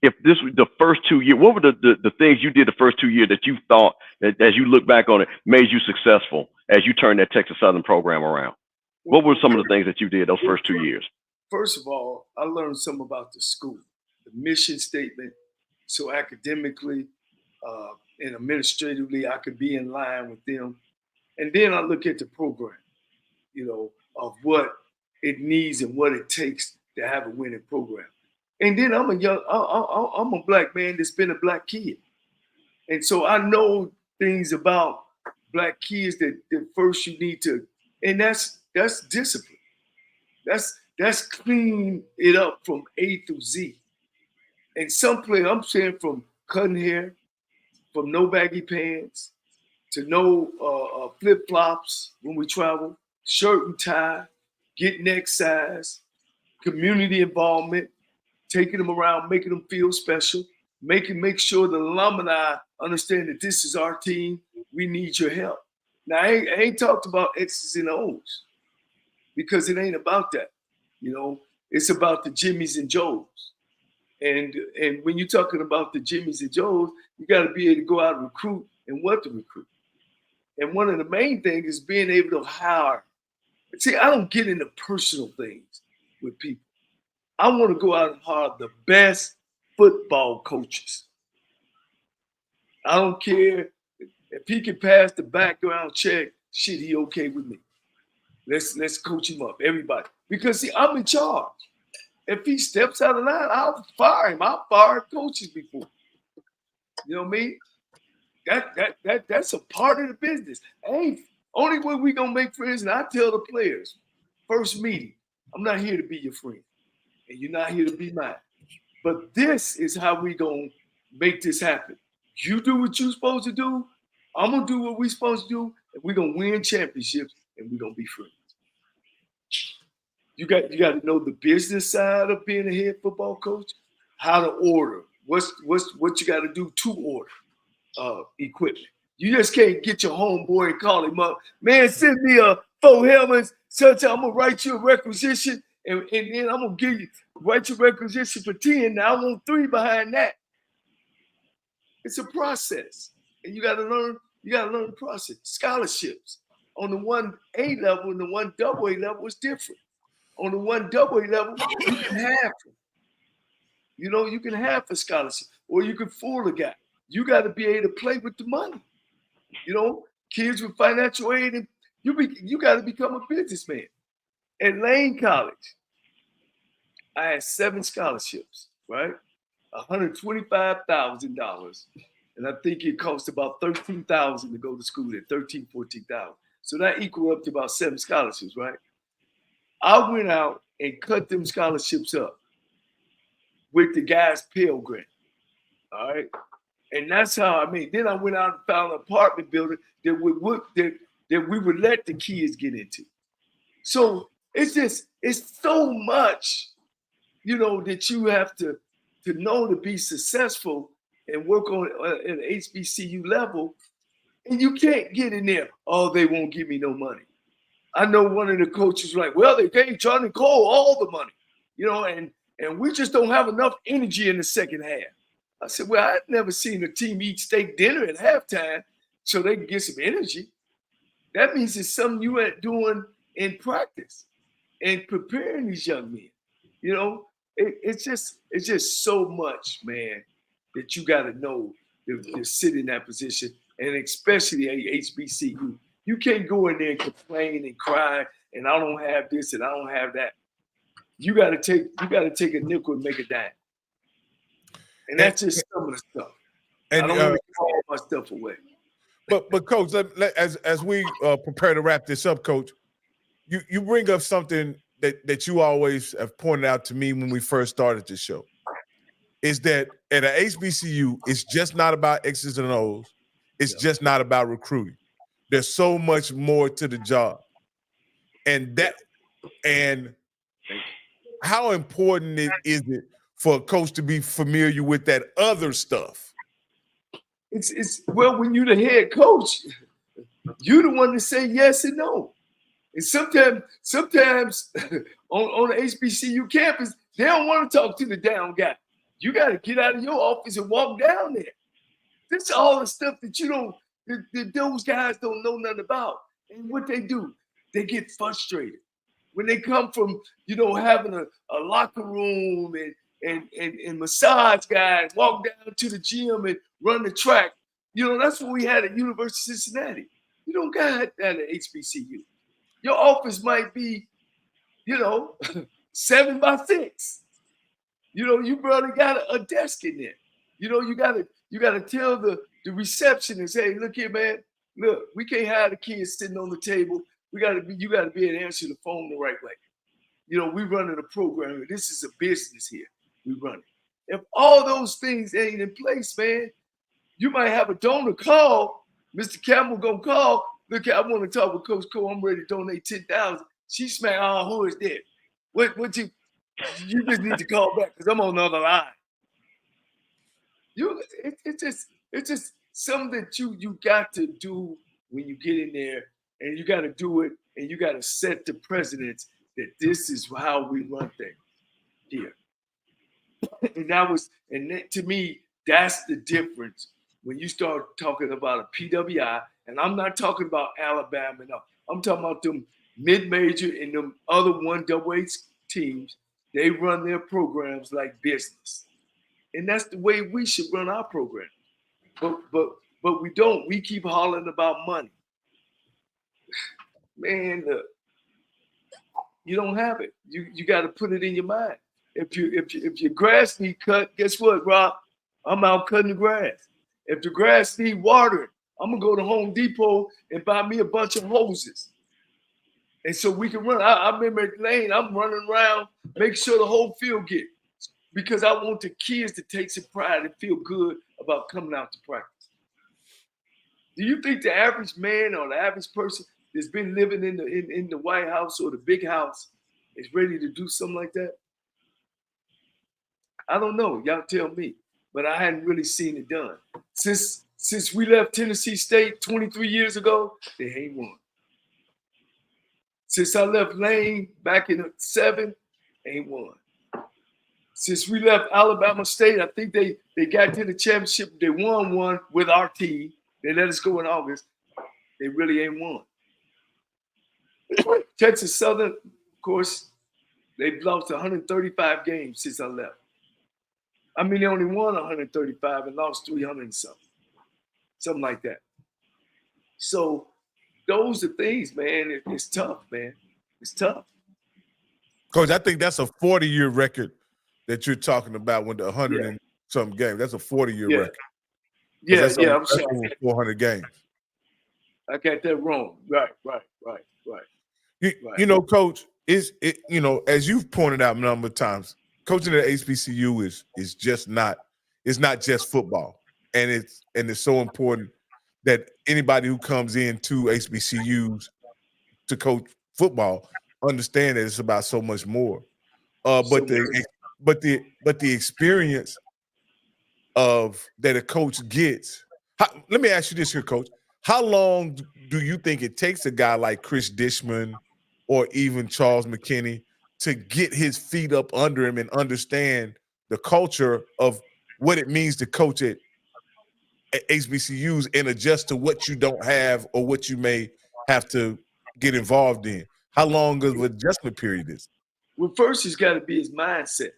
if this was the first 2 years, what were the things you did the first 2 years that you thought, that as you look back on it, made you successful as you turned that Texas Southern program around? What were some of the things that you did those first 2 years? First of all, I learned something about the school, the mission statement. So academically and administratively, I could be in line with them. And then I look at the program, of what it needs and what it takes to have a winning program. And then I'm a black man that's been a black kid. And so I know things about black kids that first you need to, and that's discipline. That's clean it up from A through Z. And some players, I'm saying from cutting hair, from no baggy pants, to no flip-flops when we travel, shirt and tie, get next size, community involvement, taking them around, making them feel special, make sure the alumni understand that this is our team. We need your help. Now, I ain't talked about X's and O's because it ain't about that. It's about the Jimmies and Joes. And when you're talking about the Jimmies and Joes, you got to be able to go out and recruit and what to recruit. And one of the main things is being able to hire. See, I don't get into personal things with people. I want to go out and hire the best football coaches. I don't care if he can pass the background check. Shit, he okay with me. Let's coach him up, everybody. Because see, I'm in charge. If he steps out of line, I'll fire him. I've fired coaches before. You know what I mean? That's a part of the business. Hey, only way we gonna make friends, and I tell the players, first meeting, I'm not here to be your friend, and you're not here to be mine. But this is how we gonna make this happen. You do what you're supposed to do. I'm gonna do what we're supposed to do, and we're gonna win championships, and we're gonna be friends. You got to know the business side of being a head football coach, how to order, what you got to do to order equipment. You just can't get your homeboy and call him up. Man, send me 4 helmets. Such I'm gonna write you a requisition, and then I'm gonna write you a requisition for 10. Now I want 3 behind that. It's a process, and you got to learn. You got to learn the process. Scholarships on the 1A level and the 1AA level is different. On the 1AA level, you can have them. You can have a scholarship, or you can fool a guy. You got to be able to play with the money. Kids with financial aid, and you got to become a businessman. At Lane College, I had 7 scholarships, right? $125,000, and I think it cost about $13,000 to go to school there, $14,000. So that equaled up to about 7 scholarships, right? I went out and cut them scholarships up with the guy's Pell Grant. All right. And that's how, then I went out and found an apartment building that we would let the kids get into. So it's so much, that you have to know to be successful and work on at an HBCU level, and you can't get in there. Oh, they won't give me no money. I know one of the coaches was like, well, they gave Johnnie Cole all the money, and we just don't have enough energy in the second half. I said, well, I've never seen a team eat steak dinner at halftime so they can get some energy. That means it's something you ain't doing in practice and preparing these young men. It's just so much, man, that you got to know to sit in that position, and especially at HBCU. You can't go in there and complain and cry, and I don't have this and I don't have that. You got to take a nickel and make a dime. And that's just some of the stuff. And I don't want to give all my stuff away. But Coach, as we prepare to wrap this up, Coach, you bring up something that you always have pointed out to me when we first started this show, is that at an HBCU, it's just not about X's and O's. It's just not about recruiting. There's so much more to the job. And how important is it for a coach to be familiar with that other stuff? Well, when you're the head coach, you're the one to say yes and no. And sometimes on the HBCU campus, they don't want to talk to the down guy. You got to get out of your office and walk down there. This is all the stuff that those guys don't know nothing about. And what they do, they get frustrated. When they come from, having a locker room and massage guys, walk down to the gym and run the track. That's what we had at University of Cincinnati. You don't got that at HBCU. Your office might be, 7 by 6. You barely got a desk in there. You gotta tell the receptionist, hey, look here, man. Look, we can't have the kids sitting on the table. You gotta be able to answer the phone the right way. We running a program. This is a business here. We run it. If all those things ain't in place, man, you might have a donor call. Mr. Campbell gonna call. Look, I want to talk with Coach Cole. I'm ready to donate 10,000. She smacked, who is that? What you just need to call back because I'm on the other line. It's just something that you got to do when you get in there, and you got to do it, and you got to set the precedence that this is how we run things here. And to me, that's the difference when you start talking about a PWI, and I'm not talking about Alabama, no. I'm talking about them mid-major and them other 1AA teams. They run their programs like business. And that's the way we should run our program. But we don't. We keep hollering about money. Man, look, you don't have it. You got to put it in your mind. If your grass need cut, guess what, Rob? I'm out cutting the grass. If the grass need watering, I'm gonna go to Home Depot and buy me a bunch of hoses. And so we can run. I remember at Lane, I'm running around, making sure the whole field gets, because I want the kids to take some pride and feel good about coming out to practice. Do you think the average man or the average person that's been living in the White House or the big house is ready to do something like that? I don't know. Y'all tell me. But I hadn't really seen it done. Since we left Tennessee State 23 years ago, they ain't won. Since I left Lane back in '07, ain't won. Since we left Alabama State, I think they got to the championship. They won one with our team. They let us go in August. They really ain't won. Texas Southern, of course, they've lost 135 games since I left. I mean, they only won 135 and lost 300 and something like that. So those are things, man. It's tough, man. It's tough. Coach, I think that's a 40-year record that you're talking about with the 100 and something games. That's a 40-year record. Yeah, I'm sorry. 400 games. I got that wrong. Right. You know, Coach, as you've pointed out a number of times, coaching at HBCU is just not, it's not just football. And it's so important that anybody who comes into HBCUs to coach football understand that it's about so much more. But the experience of that a coach gets. Let me ask you this here, Coach. How long do you think it takes a guy like Chris Dishman or even Charles McKinney to get his feet up under him and understand the culture of what it means to coach at HBCUs and adjust to what you don't have or what you may have to get involved in? How long of an adjustment period is? Well, first, it's got to be his mindset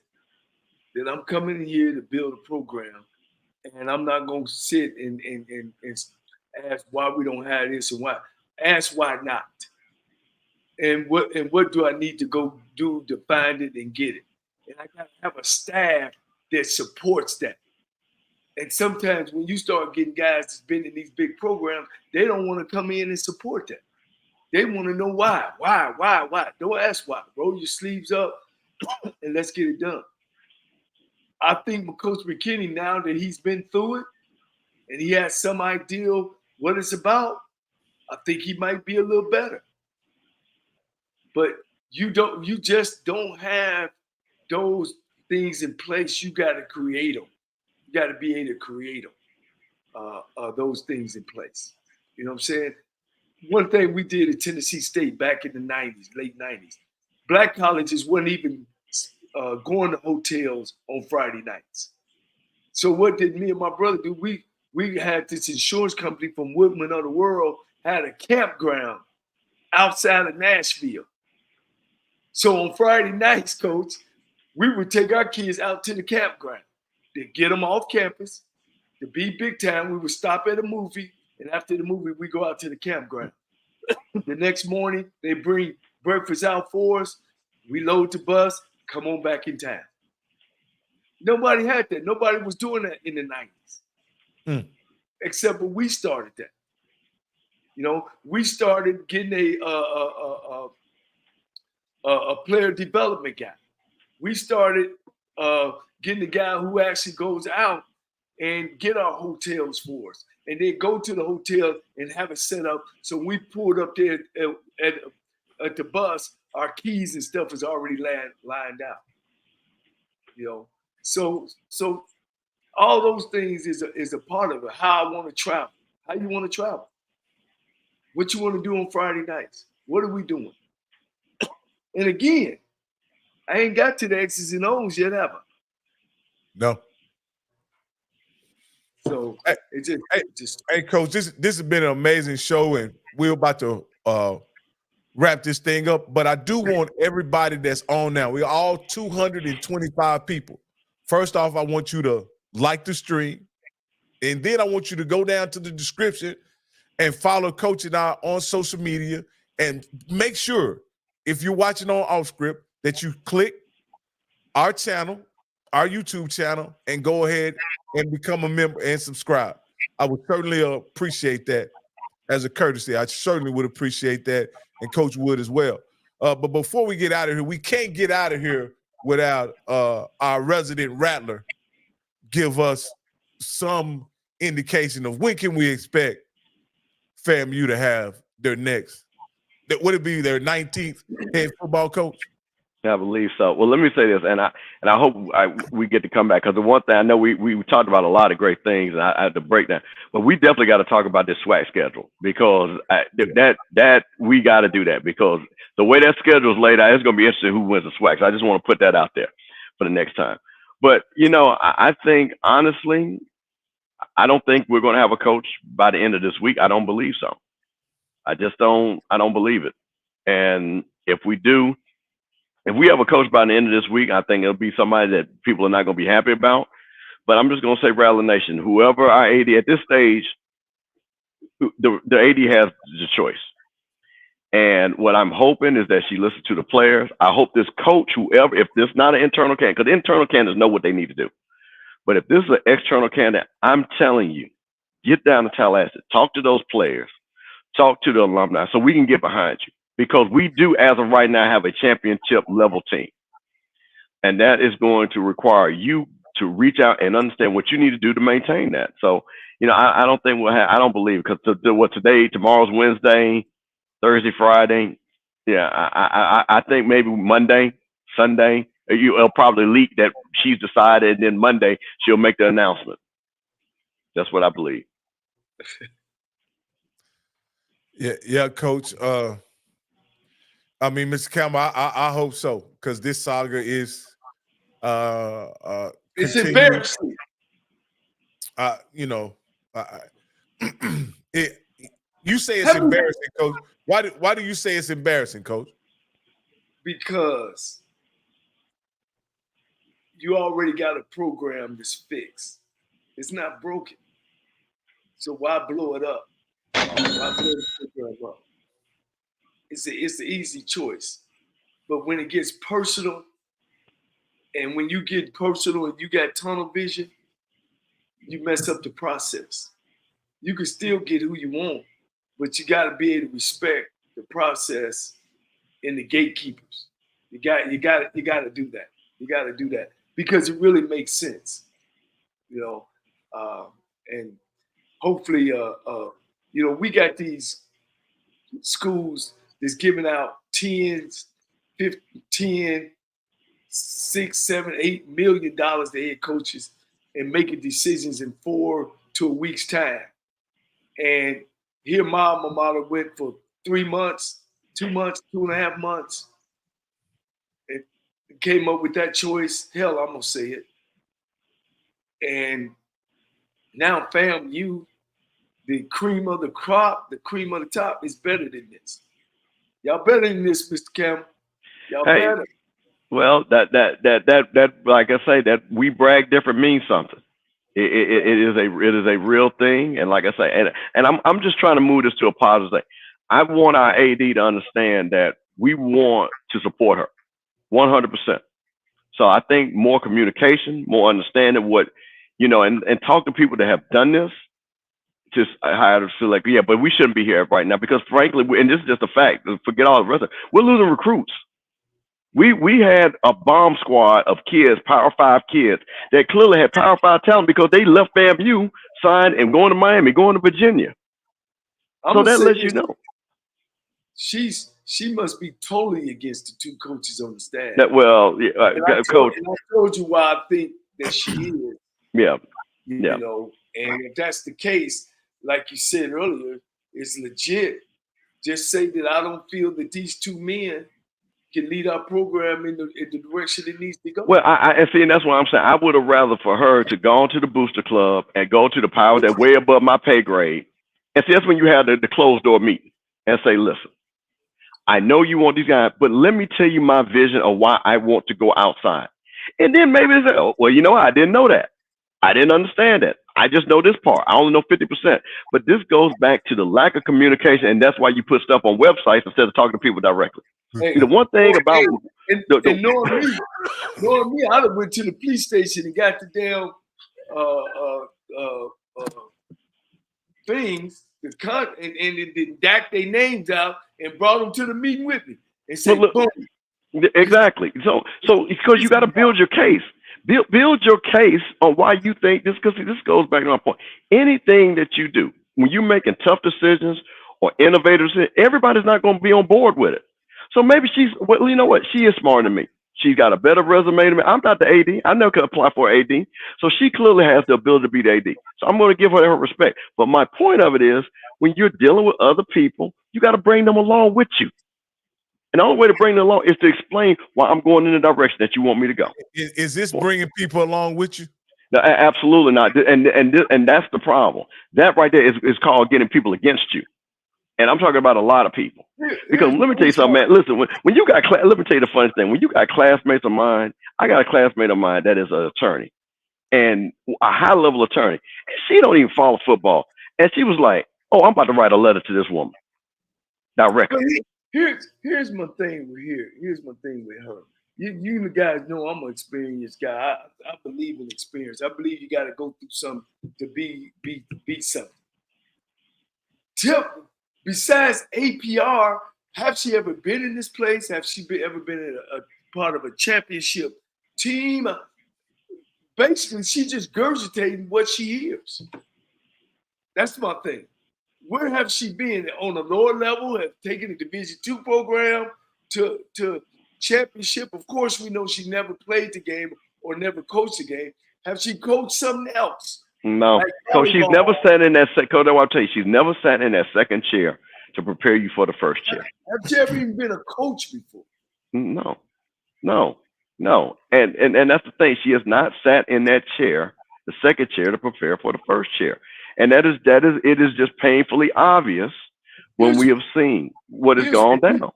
that I'm coming in here to build a program, and I'm not going to sit and ask why we don't have this and why. Ask why not. And what do I need to go do to find it and get it? And I got to have a staff that supports that. And sometimes when you start getting guys that's been in these big programs, they don't want to come in and support that. They want to know why. Don't ask why. Roll your sleeves up and let's get it done. I think with Coach McKinney, now that he's been through it and he has some idea what it's about, I think he might be a little better. But you just don't have those things in place. You got to create them. You got to be able to create them, those things in place. You know what I'm saying? One thing we did at Tennessee State back in the 90s, late 90s, black colleges weren't even going to hotels on Friday nights. So what did me and my brother do? We had this insurance company from Woodman of the World, had a campground outside of Nashville. So on Friday nights, Coach, we would take our kids out to the campground to get them off campus, to be big time. We would stop at a movie, and after the movie, we go out to the campground. The next morning, they bring breakfast out for us. We load the bus, come on back in town. Nobody had that. Nobody was doing that in the 90s, except when we started that. You know, we started getting a player development guy. We started getting a guy who actually goes out and get our hotels for us, and then go to the hotel and have it set up. So we pulled up there at the bus, our keys and stuff is already lined out. You know, so all those things is a part of it. How I want to travel, how you want to travel, what you want to do on Friday nights. What are we doing? And again, I ain't got to the X's and O's yet, have I? No. So hey, Coach, this has been an amazing show, and we're about to wrap this thing up. But I do want everybody that's on now. We're all 225 people. First off, I want you to like the stream, and then I want you to go down to the description and follow Coach and I on social media, and make sure if you're watching on Off Script that you click our channel, our YouTube channel, and go ahead and become a member and subscribe. I would certainly appreciate that as a courtesy. I certainly would appreciate that, and Coach would as well. But before we get out of here, we can't get out of here without our resident rattler give us some indication of when can we expect FAMU to have their next, would it be their 19th head football coach? I believe so. Well, let me say this, and I hope we get to come back, because the one thing I know we talked about a lot of great things, and I had to break that, but we definitely got to talk about this SWAC schedule, because that we got to do that, because the way that schedule is laid out, it's going to be interesting who wins the SWAC. So I just want to put that out there for the next time. But you know, I think honestly, I don't think we're going to have a coach by the end of this week. I don't believe so. I don't believe it. And if we do. If we have a coach by the end of this week, I think it'll be somebody that people are not going to be happy about. But I'm just going to say, Rattler Nation, whoever our AD at this stage, the AD has the choice. And what I'm hoping is that she listens to the players. I hope this coach, whoever, if this is not an internal candidate, because internal candidates know what they need to do. But if this is an external candidate, I'm telling you, get down to Tallahassee, talk to those players, talk to the alumni, so we can get behind you. Because we do, as of right now, have a championship level team. And that is going to require you to reach out and understand what you need to do to maintain that. So, you know, I don't think I don't believe, because tomorrow's Wednesday, Thursday, Friday, Yeah, I think maybe Monday, Sunday, it'll probably leak that she's decided, and then Monday she'll make the announcement. That's what I believe. Yeah, Coach. I mean, Mr. Campbell, I hope so, because this saga is It's continuing. embarrassing. You know, you say it's embarrassing, Coach. Why do you say it's embarrassing, Coach? Because you already got a program that's fixed. It's not broken. So why blow it up? Why blow the program up? It's the easy choice. But when it gets personal, and when you get personal and you got tunnel vision, you mess up the process. You can still get who you want, but you got to be able to respect the process and the gatekeepers. You got to do that. You got to do that because it really makes sense, you know. And hopefully, you know, we got these schools that's giving out 10, 6, 7, $8 million to head coaches and making decisions in 4 to a week's time. And here my alma mater went for 3 months, 2 months, 2.5 months, and came up with that choice. Hell, I'm gonna say it. And now FAMU, the cream of the crop, the cream of the top, is better than this. Y'all better than this, Mr. Campbell. Y'all better. Well, that like I say, that we brag different means something. It is a real thing, and like I say, and I'm just trying to move this to a positive thing. I want our AD to understand that we want to support her 100%. So I think more communication, more understanding what, you know, and talk to people that have done this. Just how to feel like, yeah, but we shouldn't be here right now because frankly, and this is just a fact. Forget all the rest of it. We're losing recruits. We had a bomb squad of kids, Power 5 kids, that clearly had Power 5 talent because they left FAMU, signed, and going to Miami, going to Virginia. So that lets you know. She must be totally against the 2 coaches on the staff. Coach. And I told you why I think that she is. Yeah. You know, and if that's the case, like you said earlier, it's legit. Just say that I don't feel that these 2 men can lead our program in the direction it needs to go. Well, and see, and that's what I'm saying. I would have rather for her to go on to the booster club and go to the power that way above my pay grade. And see, that's when you have the closed door meeting and say, listen, I know you want these guys, but let me tell you my vision of why I want to go outside. And then maybe they say, oh, well, you know, I didn't know that. I didn't understand that. I just know this part. I only know 50%. But this goes back to the lack of communication, and that's why you put stuff on websites instead of talking to people directly. Hey, the one thing about and knowing me, I'd have went to the police station and got the damn things, and dacked their names out and brought them to the meeting with me and said, boom. Exactly. So because you got to build your case. Build your case on why you think this, because this goes back to my point. Anything that you do, when you're making tough decisions or innovators, everybody's not going to be on board with it. So maybe well, you know what? She is smarter than me. She's got a better resume than me. I'm not the AD. I never could apply for AD. So she clearly has the ability to be the AD. So I'm going to give her respect. But my point of it is, when you're dealing with other people, you got to bring them along with you. And the only way to bring them along is to explain why I'm going in the direction that you want me to go. Is this bringing people along with you? No, absolutely not. And that's the problem. That right there is called getting people against you. And I'm talking about a lot of people. Because let me tell you something, man. Listen, when you got let me tell you the funny thing. When you got classmates of mine, I got a classmate of mine that is an attorney, and a high-level attorney. And she don't even follow football. And she was like, "Oh, I'm about to write a letter to this woman directly." Here's my thing with here. Here's my thing with her. You guys know I'm an experienced guy. I believe in experience. I believe you got to go through something to be something. Besides APR, have she ever been in this place? Have she ever been in a part of a championship team? Basically, she just gurgitating what she hears. That's my thing. Where have she been on a lower level? Have taken a Division II program to championship? Of course, we know she never played the game or never coached the game. Have she coached something else? No. Like So she's never sat in that second. Coach, I want to tell you, she's never sat in that second chair to prepare you for the first chair. Have you ever even been a coach before? No. And that's the thing. She has not sat in that chair, the second chair, to prepare for the first chair. And it is just painfully obvious when we have seen what has gone down.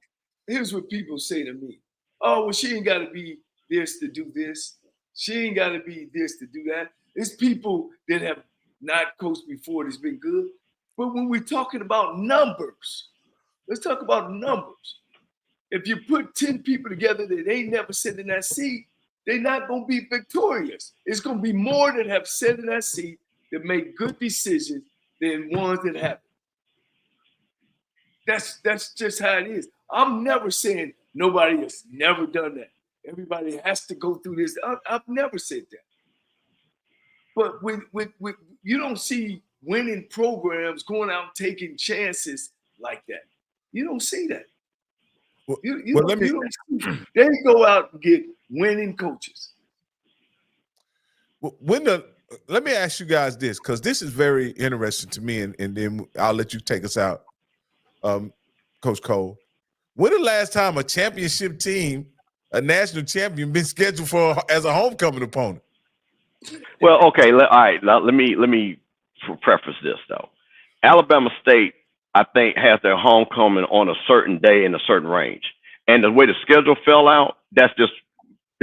Here's what people say to me. Oh, well, she ain't got to be this to do this. She ain't got to be this to do that. It's people that have not coached before that's been good. But when we're talking about numbers, let's talk about numbers. If you put 10 people together that ain't never sat in that seat, they're not going to be victorious. It's going to be more that have sat in that seat that make good decisions than ones that haven't. That's just how it is. I'm never saying nobody has never done that. Everybody has to go through this. I've never said that. But with you don't see winning programs going out and taking chances like that. You don't see that. They go out and get winning coaches. Let me ask you guys this, because this is very interesting to me, and then I'll let you take us out, Coach Cole. When the last time a championship team, a national champion, been scheduled for as a homecoming opponent? Well, okay, all right. Let me preface this though. Alabama State, I think, has their homecoming on a certain day in a certain range, and the way the schedule fell out,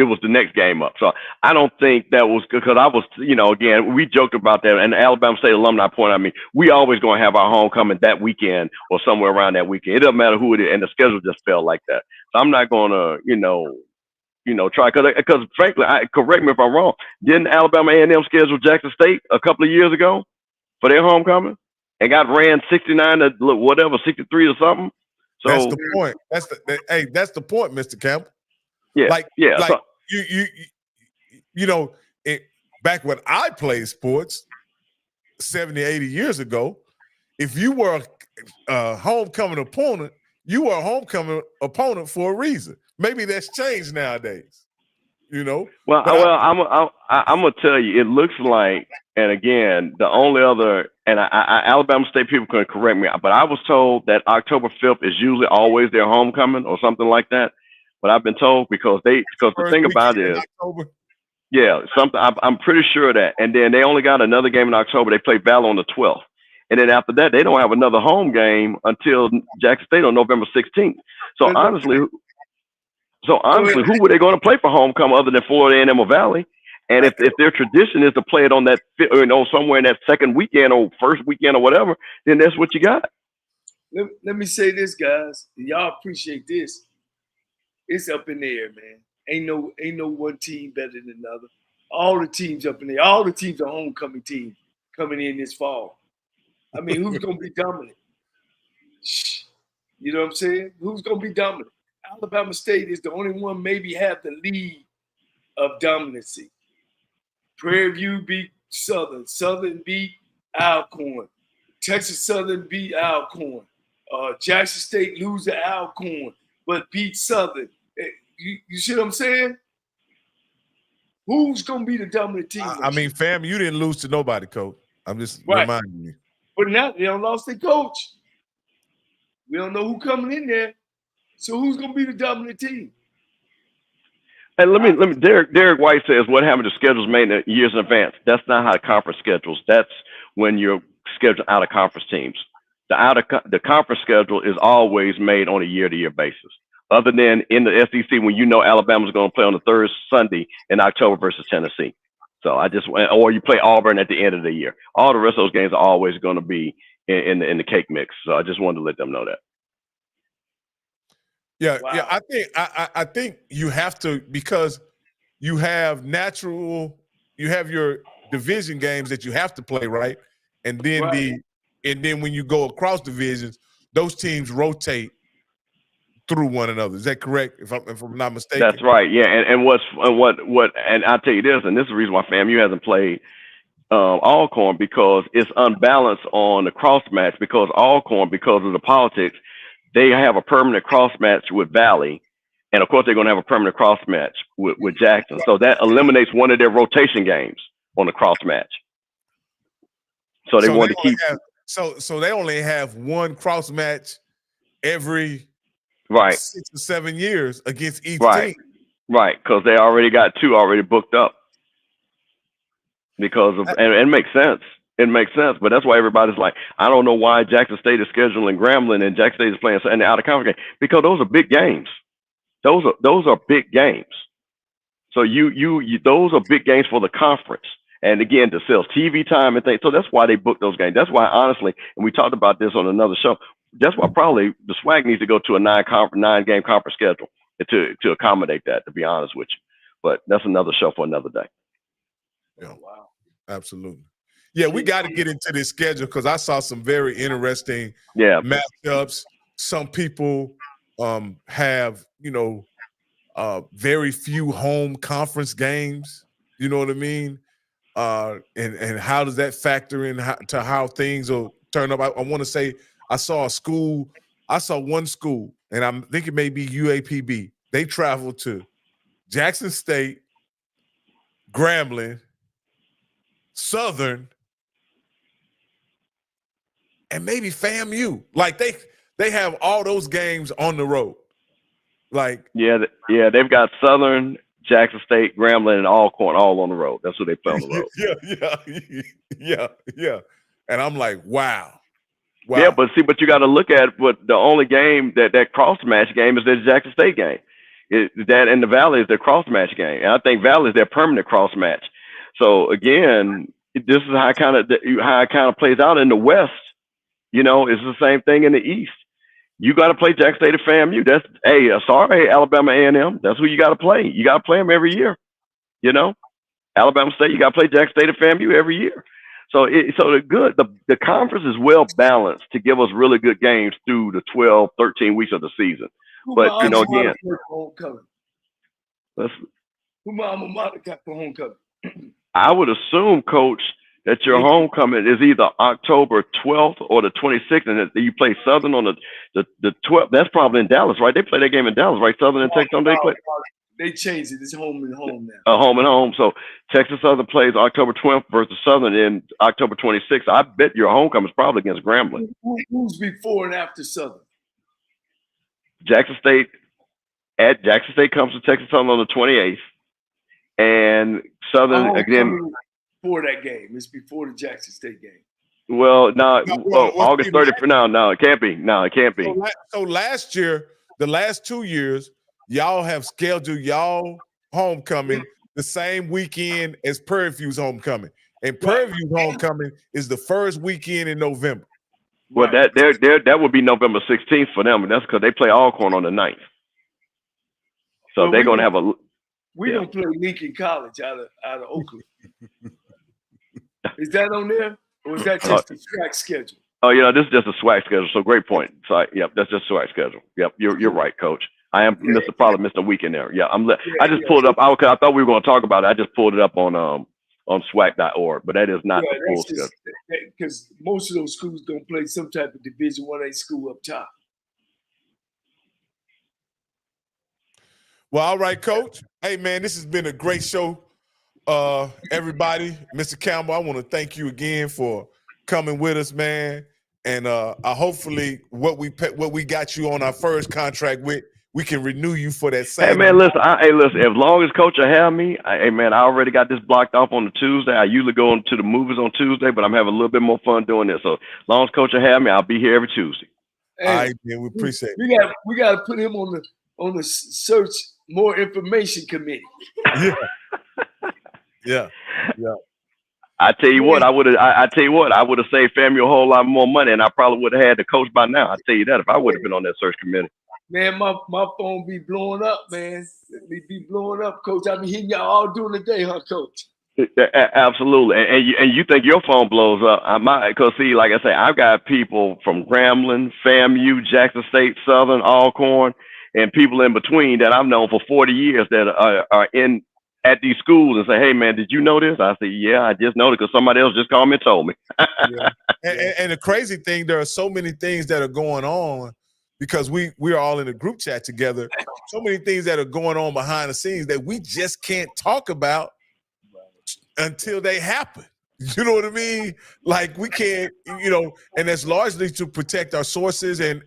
it was the next game up. So I don't think that was good, because I was, again, we joked about that, and the Alabama State alumni pointed at me, we always going to have our homecoming that weekend or somewhere around that weekend. It doesn't matter who it is, and the schedule just fell like that. So I'm not going to, try, because frankly, correct me if I'm wrong, didn't Alabama A&M schedule Jackson State a couple of years ago for their homecoming and got ran 69 to whatever, 63 or something? So that's the point. That's the point, Mr. Campbell. Yeah, So, back when I played sports 70, 80 years ago, if you were a homecoming opponent, you were a homecoming opponent for a reason. Maybe that's changed nowadays, Well, I'm gonna tell you, it looks like, and again, the only other, and Alabama State people can correct me, but I was told that October 5th is usually always their homecoming or something like that. But I've been told because the thing about it is, yeah, something I'm pretty sure of that. And then they only got another game in October. They play Ball on the 12th, and then after that, they don't have another home game until Jackson State on November 16th. So honestly, who were they going to play for homecoming other than Florida A&M or Valley? And if their tradition is to play it on that, somewhere in that second weekend or first weekend or whatever, then that's what you got. Let me say this, guys. Y'all appreciate this. It's up in the air, man. Ain't no one team better than another. All the teams up in there. All the teams are homecoming teams coming in this fall. I mean, who's going to be dominant? You know what I'm saying? Who's going to be dominant? Alabama State is the only one maybe have the lead of dominancy. Prairie View beat Southern. Southern beat Alcorn. Texas Southern beat Alcorn. Jackson State lose to Alcorn, but beat Southern. You see what I'm saying? Who's going to be the dominant team? I mean, fam, you didn't lose to nobody, Coach. I'm just reminding you. But now they don't lost their coach. We don't know who coming in there. So who's going to be the dominant team? And let me. Derek White says, "What happened to schedules made years in advance? That's not how conference schedules. That's when you're scheduling out of conference teams. The conference schedule is always made on a year-to-year basis. Other than in the SEC, when Alabama's going to play on the third Sunday in October versus Tennessee. So or you play Auburn at the end of the year. All the rest of those games are always going to be in the cake mix. So I just wanted to let them know that." Yeah, wow. Yeah. I think you have to, because you have your division games that you have to play, right? And then then when you go across divisions, those teams rotate through one another. Is that correct? If I'm not mistaken. That's right. Yeah. And I'll tell you this, and this is the reason why FAMU hasn't played Alcorn because it's unbalanced on the cross match because Alcorn, because of the politics, they have a permanent cross match with Valley. And of course, they're going to have a permanent cross match with Jackson. So that eliminates one of their rotation games on the cross match. So they wanted to keep. So they only have one cross match every 6 or 7 years against each team. Right, because they already got 2 already booked up. Because of, and it makes sense. It makes sense, but that's why everybody's like, I don't know why Jackson State is scheduling Grambling and Jackson State is playing in the out of conference game, because those are big games. Those are big games. So you those are big games for the conference. And again, to sell TV time and things. So that's why they book those games. That's why, honestly, and we talked about this on another show. That's why probably the SWAC needs to go to a 9-game conference schedule to accommodate that. To be honest with you, but that's another show for another day. Yeah, wow, absolutely. Yeah, we got to get into this schedule because I saw some very interesting matchups. Some people have, very few home conference games. You know what I mean? And how does that factor in to how things will turn up? I want to say I saw one school, and I think it may be UAPB. They traveled to Jackson State, Grambling, Southern, and maybe FAMU. Like they have all those games on the road. Like they've got Southern, Jackson State, Grambling, and Alcorn all on the road. That's what they play on the road. Yeah. And I'm like, wow. Yeah, but you got to look at what the only game that cross match game is the Jackson State game. That and the Valley is their cross match game, and I think Valley is their permanent cross match. So again, this is how it kind of plays out in the West. It's the same thing in the East. You got to play Jackson State or FAMU. That's sorry, Alabama A&M. That's who you got to play. You got to play them every year. Alabama State. You got to play Jackson State or FAMU every year. So the conference is well balanced to give us really good games through the 12, 13 weeks of the season. But again, who my alma mater got for homecoming? I would assume, Coach, that your homecoming is either October 12th or the 26th, and that you play Southern on the 12th. That's probably in Dallas, right? They play that game in Dallas, right? Southern and Texas, they play. They changed it. It's home and home now. Home and home. So Texas Southern plays October 12th versus Southern in October 26th. I bet your homecoming is probably against Grambling. Who's before and after Southern? Jackson State. At Jackson State comes to Texas Southern on the 28th, and Southern again. Before that game, it's before the Jackson State game. Well, August 30th. No, it can't be. No, it can't be. So last year, the last 2 years, y'all have scheduled y'all homecoming the same weekend as Prairie View's homecoming, and Prairie View's homecoming is the first weekend in November. Well, that would be November 16th for them, and that's because they play Alcorn on the 9th. So they're going to have a. We don't play Lincoln College out of Oakland. Is that on there, or is that just the SWAC schedule? Oh, this is just a SWAC schedule. So great point. So that's just SWAC schedule. Yep, you're right, Coach. I am probably missed a week in there. Yeah, I just pulled it up. I thought we were going to talk about it. I just pulled it up on SWAC.org, but that is not the full schedule. Because most of those schools don't play some type of Division 1A school up top. Well, all right, Coach. Hey, man, this has been a great show. Everybody, Mr. Campbell, I want to thank you again for coming with us, man. And hopefully what we got you on our first contract with, we can renew you for that same. Hey, man, listen, as long as Coach will have me, I already got this blocked off on the Tuesday. I usually go to the movies on Tuesday, but I'm having a little bit more fun doing this. So as long as Coach will have me, I'll be here every Tuesday. Hey, all right, man, we appreciate it. We got to put him on the search more information committee. Yeah. I tell you what, I would have saved FAMU a whole lot more money, and I probably would have had the coach by now. I tell you that if I would have been on that search committee. Man, my phone be blowing up, man. It be blowing up, Coach. I be hitting y'all all during the day, huh, Coach? Absolutely, and you think your phone blows up? Because see, like I say, I've got people from Grambling, FAMU, Jackson State, Southern, Alcorn, and people in between that I've known for 40 years that are in at these schools and say, "Hey, man, did you know this?" I say, "Yeah, I just know it because somebody else just called me and told me." Yeah. And the crazy thing, there are so many things that are going on because we're all in a group chat together. So many things that are going on behind the scenes that we just can't talk about until they happen. You know what I mean? Like we can't, and that's largely to protect our sources and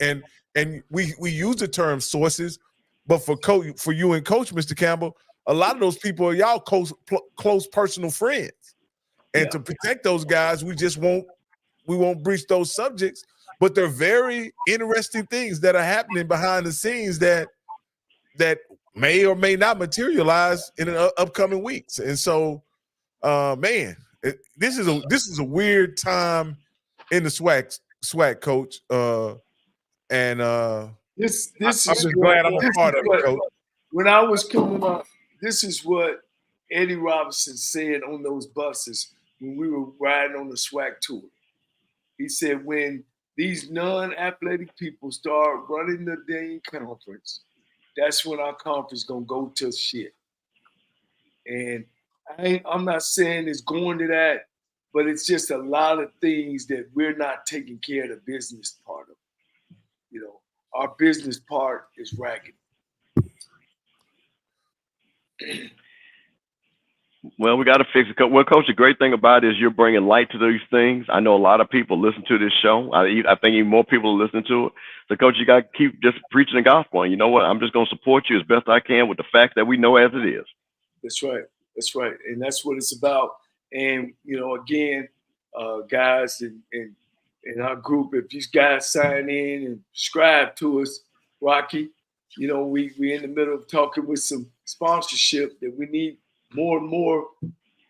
we use the term sources, but for you and Coach, Mr. Campbell, a lot of those people are y'all close personal friends. And to protect those guys, we won't breach those subjects, but they're very interesting things that are happening behind the scenes that may or may not materialize in the upcoming weeks. And so, man, this is a weird time in the SWAC, Coach. This I'm is just what, glad I'm a part of it, Coach. when I was coming up, this is what Eddie Robinson said on those buses when we were riding on the SWAC tour. He said, when these non-athletic people start running the dang conference, that's when our conference gonna go to shit. And I'm not saying it's going to that, but it's just a lot of things that we're not taking care of the business part of. Our business part is ragged. Well, we got to fix it. Well, Coach, the great thing about it is you're bringing light to these things. I know a lot of people listen to this show. I think even more people are listening to it. So, Coach, you got to keep just preaching the gospel. And you know what? I'm just going to support you as best I can with the facts that we know as it is. That's right. That's right. And that's what it's about. And, again, guys in our group, if these guys sign in and subscribe to us, Rocky, we in the middle of talking with some sponsorship that we need more and more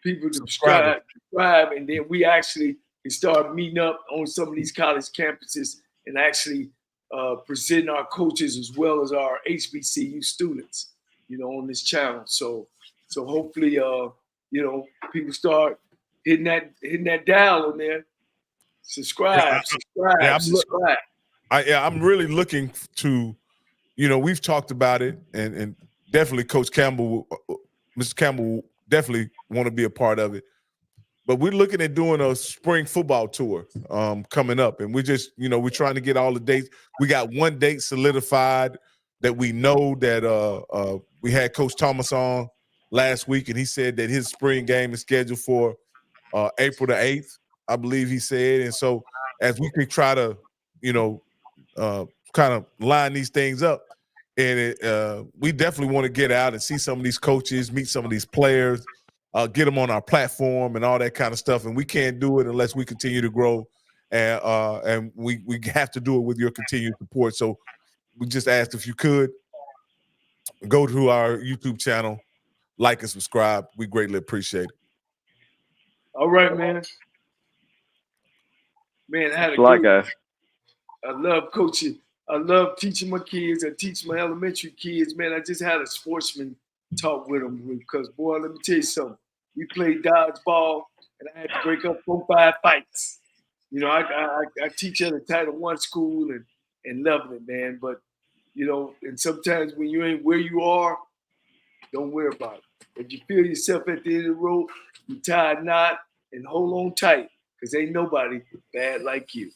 people to subscribe, and then we actually can start meeting up on some of these college campuses and actually present our coaches as well as our HBCU students, on this channel. So hopefully, people start hitting that dial on there. Subscribe. I'm really looking to, we've talked about it, and definitely Coach Campbell, Mr. Campbell, definitely want to be a part of it. But we're looking at doing a spring football tour coming up, and we're just, we're trying to get all the dates. We got one date solidified that we know that we had Coach Thomas on last week, and he said that his spring game is scheduled for April the 8th, I believe he said. And so as we can try to, kind of line these things up, and we definitely want to get out and see some of these coaches, meet some of these players, get them on our platform and all that kind of stuff. And we can't do it unless we continue to grow, and we have to do it with your continued support. So we just asked if you could go to our YouTube channel, like and subscribe. We greatly appreciate it. All right, man. Man, I had a good guys. I love coaching. I love teaching my kids. I teach my elementary kids. Man, I just had a sportsman talk with them because, boy, let me tell you something. We played dodgeball, and I had to break up 4-5 fights. I teach at a Title I school and loving it, man. But, and sometimes when you ain't where you are, don't worry about it. If you feel yourself at the end of the rope, you tie a knot and hold on tight because ain't nobody bad like you.